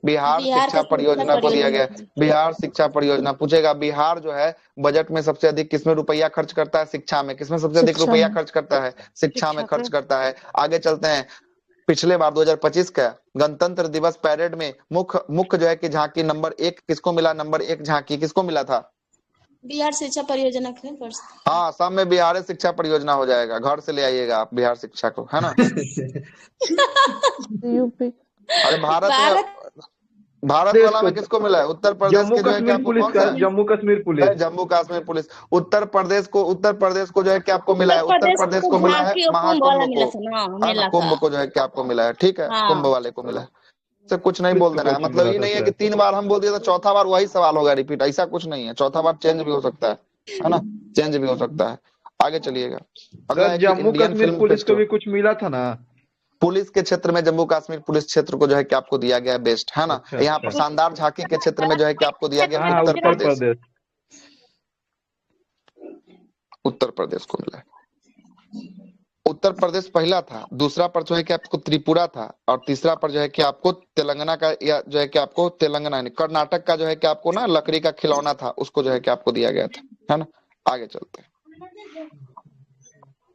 बिहार शिक्षा परियोजना को दिया गया। बिहार शिक्षा परियोजना। पूछेगा बिहार जो है बजट में सबसे अधिक किसमें रुपया खर्च करता है? शिक्षा में। किसमें सबसे अधिक रुपया खर्च करता है? शिक्षा में खर्च करता है। आगे चलते हैं। पिछले बार 2025 का गणतंत्र दिवस पैरेड में मुख्य जो है कि झांकी नंबर 1 किसको मिला? नंबर 1 झांकी किसको मिला था? बिहार शिक्षा परियोजना के हाँ, सब में बिहार शिक्षा परियोजना हो जाएगा। घर से ले आइएगा आप बिहार शिक्षा को, है ना। यूपी। अरे भारत वाला में किसको मिला है? उत्तर प्रदेश के जो है कि आपको कौन सा? जम्मू कश्मीर पुलिस। जम्मू कश्मीर पुलिस। उत्तर प्रदेश को जो है कि आपको मिला है, उत्तर प्रदेश को मिला है महाकुंभ को, है ना। कुंभ को जो है कि आपको मिला है, ठीक है। कुंभ वाले को मिला है। से कुछ नहीं बोल देना है। मतलब ये नहीं है कि 3 बार हम बोल दिए तो चौथा बार वही सवाल होगा रिपीट, ऐसा कुछ नहीं है। चौथा बार चेंज भी हो सकता है ना, चेंज भी हो सकता है। आगे चलिएगा। अगला है कि Jammu Indian Kashmir film police को फेस्टिवल। भी कुछ मिला था ना? पुलिस के क्षेत्र में जम्मू कश्मीर पुलिस क्षेत्र को जो है कि आपको दिया गया बेस्ट, है ना। अच्छा, यहाँ पर अच्छा। शानदार झांकी के क्षेत्र में जो है कि आपको दिया गया हाँ, उत्तर प्रदेश। प्रदेश। उत्तर प्रदेश को मिला है। उत्तर प्रदेश पहला था, दूसरा पर जो है कि आपको त्रिपुरा था, और तीसरा पर जो है कि आपको तेलंगाना का, या जो है कि आपको तेलंगाना नहीं, कर्नाटक का जो है कि आपको ना लकड़ी का खिलौना था, उसको जो है कि आपको दिया गया था, है ना। आगे चलते हैं।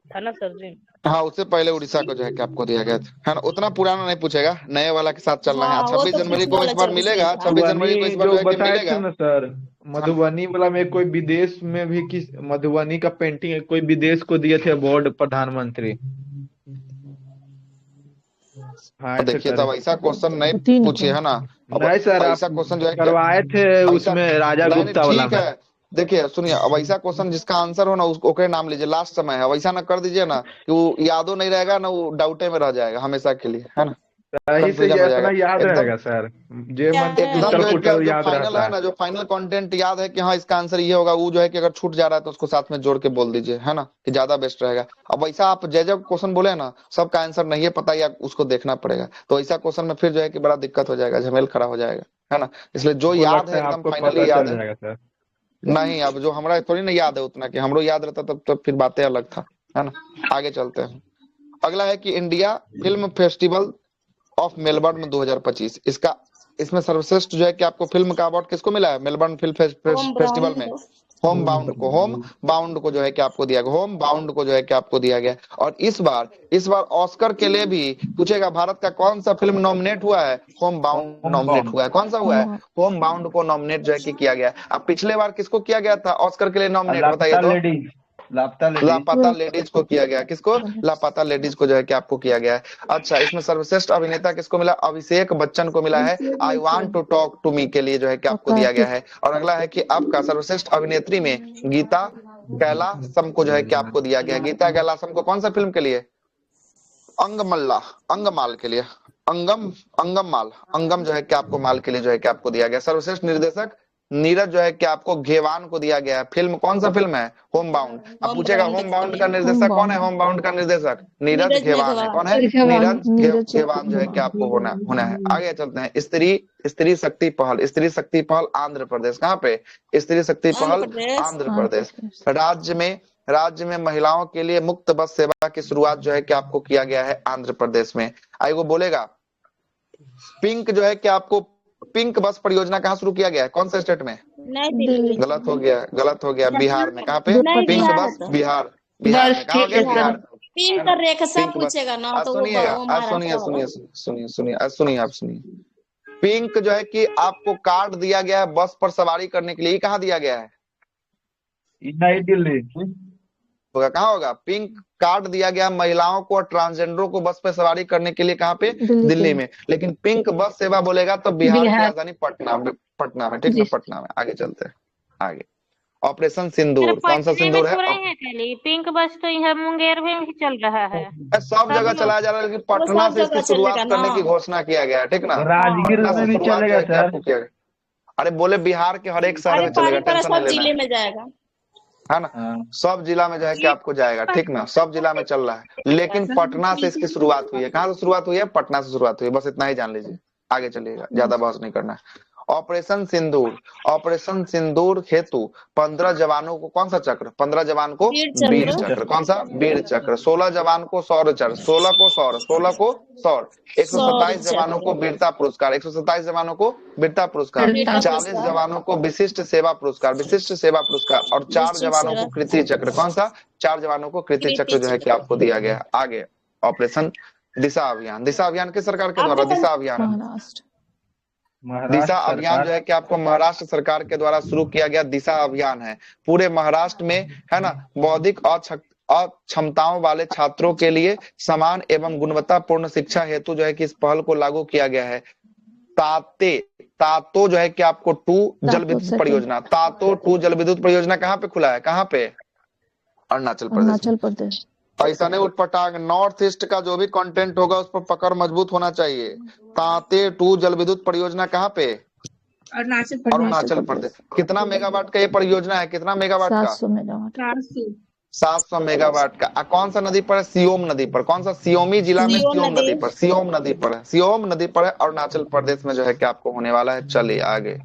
था ना सर जी। हाँ, उससे पहले उड़ीसा को जो है कि आपको दिया गया था, है ना। उतना पुराना नहीं पूछेगा, नए वाला के साथ चलना है। 26 जनवरी को इस बार मिलेगा, 26 जनवरी को इस बार जो है कि बताए थे मिलेगा। ना सर, मधुबनी वाला में कोई विदेश में भी किस मधुबनी का पेंटिंग कोई विदेश को दिए थे अवार्ड प्रधानमंत्री। हाँ देखिए, तब ऐसा क्वेश्चन नहीं पूछिए, है ना। अब नहीं सर, ऐसा क्वेश्चन जो है करवाए थे उसमें राजा गुप्ता वाला ठीक है। देखिए सुनिए, अब ऐसा क्वेश्चन जिसका आंसर हो ना उसके नाम लीजिए, लास्ट समय है। वैसा ना कर दीजिए ना कि वो यादो नहीं रहेगा ना, वो डाउटे में रह जाएगा हमेशा के लिए, है ना। सही से कंफ्यूजन हो अपना जाएगा याद एकदम। रहेगा सर, जे मन एकदम जो है कि पुटर जो याद फाइनल रहता है है। ना, जो फाइनल कंटेंट याद है कि हाँ इसका आंसर ये होगा, वो जो है कि अगर छूट जा रहा है तो उसको साथ में जोड़ के बोल दीजिए, है ना, कि ज्यादा बेस्ट रहेगा। अब वैसा आप जब क्वेश्चन बोले ना, सबका आंसर नहीं है पता, या उसको देखना पड़ेगा, तो ऐसा क्वेश्चन में फिर जो है कि बड़ा दिक्कत हो जाएगा, झमेल खड़ा हो जाएगा, है ना। इसलिए जो याद है एकदम फाइनली याद है। नहीं, अब जो हमारा थोड़ी ना याद है उतना, कि हमरो याद रहता तब तो फिर बातें अलग था, है ना। आगे चलते हैं। अगला है कि India film festival of Melbourne 2025, इसमें सर्वश्रेष्ठ जो है कि आपको फिल्म का अवार्ड किसको मिला है? मेलबर्न फिल्म फेस्टिवल में होम बाउंड को जो है कि आपको दिया गया, होम बाउंड को जो है कि आपको दिया गया। और इस बार ऑस्कर के लिए भी पूछेगा, भारत का कौन सा फिल्म नॉमिनेट हुआ है? होम बाउंड नॉमिनेट हुआ है। कौन सा हुआ है? होम बाउंड को नॉमिनेट जो है कि किया गया। अब पिछले बार किसको किया गया था ऑस्कर के लिए नॉमिनेट, बताइए तो? लापता लेडीज को किया गया। किसको? लापता लेडीज को जो है कि आपको किया गया है। अच्छा, इसमें सर्वश्रेष्ठ अभिनेता किसको मिला? अभिषेक बच्चन को मिला है, I want to talk to me के लिए जो है कि आपको दिया गया है। और अगला है कि आपका सर्वश्रेष्ठ अभिनेत्री में गीता कैलासम को जो है कि आपको दिया गया है। गीता कैलासम को कौन सा फिल्म के लिए? अंगमाल के लिए, अंगम जो है कि आपको माल के लिए जो है कि आपको दिया गया। सर्वश्रेष्ठ निर्देशक नीरज जो है कि आपको घेवान को दिया गया है। फिल्म कौन सा फिल्म है? Home bound. अब पूछेगा होम बाउंड का निर्देशक कौन है? होम बाउंड का निर्देशक नीरज घेवान है। कौन है? नीरज घेवान जो है कि आपको होना है। आगे चलते हैं। स्त्री शक्ति पहल आंध्र प्रदेश। कहाँ पे? स्त्री शक्ति पहल आंध्र प्रदेश। राज्य में महिलाओं के लिए मुफ्त बस सेवा की शुरुआत जो है कि आपको किया गया है आंध्र प्रदेश में। आइए वो बोलेगा पिंक जो है कि आपको पिंक बस परियोजना कहाँ शुरू किया गया है, कौन से स्टेट में? नई दिल्ली। गलत हो गया, बिहार में। कहाँ पे? नहीं, पिंक बिहार बस है तो। बिहार, बिहार बस में। कहाँ हो ठीक गया? है बिहार। सर। पिंक और रेखसा पिंक बस। पूछेगा ना आज तो सुनिएगा, वो आज सुनिए महाराष्ट्र सुनिए होगा। सुनिए सुनिए आज सुनिए, आप सुनिए। पिंक जो है कि आपको कार्ड दिया गया है बस पर सवारी करने के लिए, कहाँ दिया गया है? नई दिल्ली। होगा, कहाँ होगा? पिंक कार्ड दिया गया महिलाओं को और ट्रांसजेंडरों को बस पे सवारी करने के लिए, कहाँ पे? दिल्ली में। लेकिन पिंक बस सेवा बोलेगा तो बिहार की बिहार। राजधानी पटना में, ठीक जी ना? पटना में। आगे चलते हैं आगे। ऑपरेशन सिंदूर, सिर्फ कौन सा पटने में सिंदूर है? थोड़े है खाली पिंक बस, तो यहाँ मुंगेर में भी चल रहा है। सब जगह चलाया जा रहा है, लेकिन वो पटना सब से इसकी जगह चलेगा शुरुआत ना। करने की घोषणा किया गया है, ठीक ना? राजगीर पटना में से भी शुरुआत जो चलेगा है कि सर। आपको किया गया। अरे बोले बिहार के हर एक शहर अरे में चलेगा, पारी टेंशन नहीं सब लेना जिले है, में जाएगा। है ना? हाँ। सब जिला में जो है कि आपको जाएगा, ठीक ना? सब जिला में चल रहा है, लेकिन पटना से इसकी शुरुआत हुई है। कहाँ से शुरुआत हुई है? पटना से शुरुआत हुई है। बस इतना ही जान लीजिए, आगे चलिएगा, ज्यादा बहस नहीं करना है। ऑपरेशन सिंदूर, ऑपरेशन सिंदूर हेतु 15 जवानों को कौन सा चक्र? 15 जवान को वीर वीर चक्र। चक्र। कौन सा? वीर चक्र। 16 जवान को शौर्य चक्र, 16 को शौर्य, 16 को शौर्य, 127 शौर्य जवानों को चक्र। वीरता पुरस्कार, 127 जवानों को वीरता पुरस्कार, वीरता 40 पुरस्कार। जवानों को विशिष्ट सेवा पुरस्कार, विशिष्ट सेवा पुरस्कार, और 4 विशिष्ट जवानों सेवा। को कृति चक्र। कौन सा? 4 जवानों को कृति कृति चक्र जो है कि चक्र। आपको दिया गया है। आगे ऑपरेशन दिशा अभियान, दिशा अभियान किस सरकार के द्वारा? आपने दिशा अभियान, महाराष्ट्र। दिशा महाराष्ट्र अभियान जो सरकार। है कि आपको महाराष्ट्र सरकार के द्वारा शुरू किया गया दिशा अभियान है। पूरे महाराष्ट्र में, है ना, बौद्धिक अक्षमताओं वाले छात्रों के लिए समान एवं गुणवत्तापूर्ण शिक्षा हेतु जो है कि इस पहल को लागू किया गया है। तातो जो है कि आपको 2 जल विद्युत परियोजना, तातो 2 जल विद्युत परियोजना कहाँ पे खुला है? कहाँ पे? अरुणाचल प्रदेश में। अरुणाचल प्रदेश। ऐसा नहीं उठपटांग, नॉर्थ ईस्ट का जो भी कंटेंट होगा उस पर पकड़ मजबूत होना चाहिए। ताते 2 जल विद्युत परियोजना कहाँ पे? अरुणाचल प्रदेश। कितना मेगावाट का ये परियोजना है? कितना मेगावाट का? 700 मेगावाट। 700 मेगावाट का। कौन सा नदी पर है? सियोम नदी पर। कौन सा? सियोमी जिला में सियोम सियोम नदी। नदी पर, सियोम नदी पर है, सियोम नदी पर है, अरुणाचल प्रदेश में जो है कि आपको होने वाला है। चलिए आगे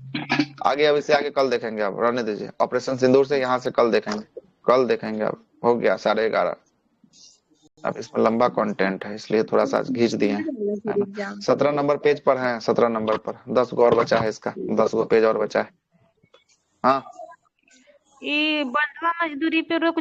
आगे, अब इसे आगे कल देखेंगे, अब रहने दीजिए। ऑपरेशन सिंदूर से यहाँ से कल देखेंगे। अब हो गया 11:30। अब इसमें लंबा कंटेंट है, इसलिए थोड़ा सा खींच दिए हैं, है ना? 17 नंबर पेज पर है, 17 नंबर पर 10 गो और बचा है, इसका 10 गो पेज और बचा है। हाँ, ये बंधुआ मजदूरी पे रोक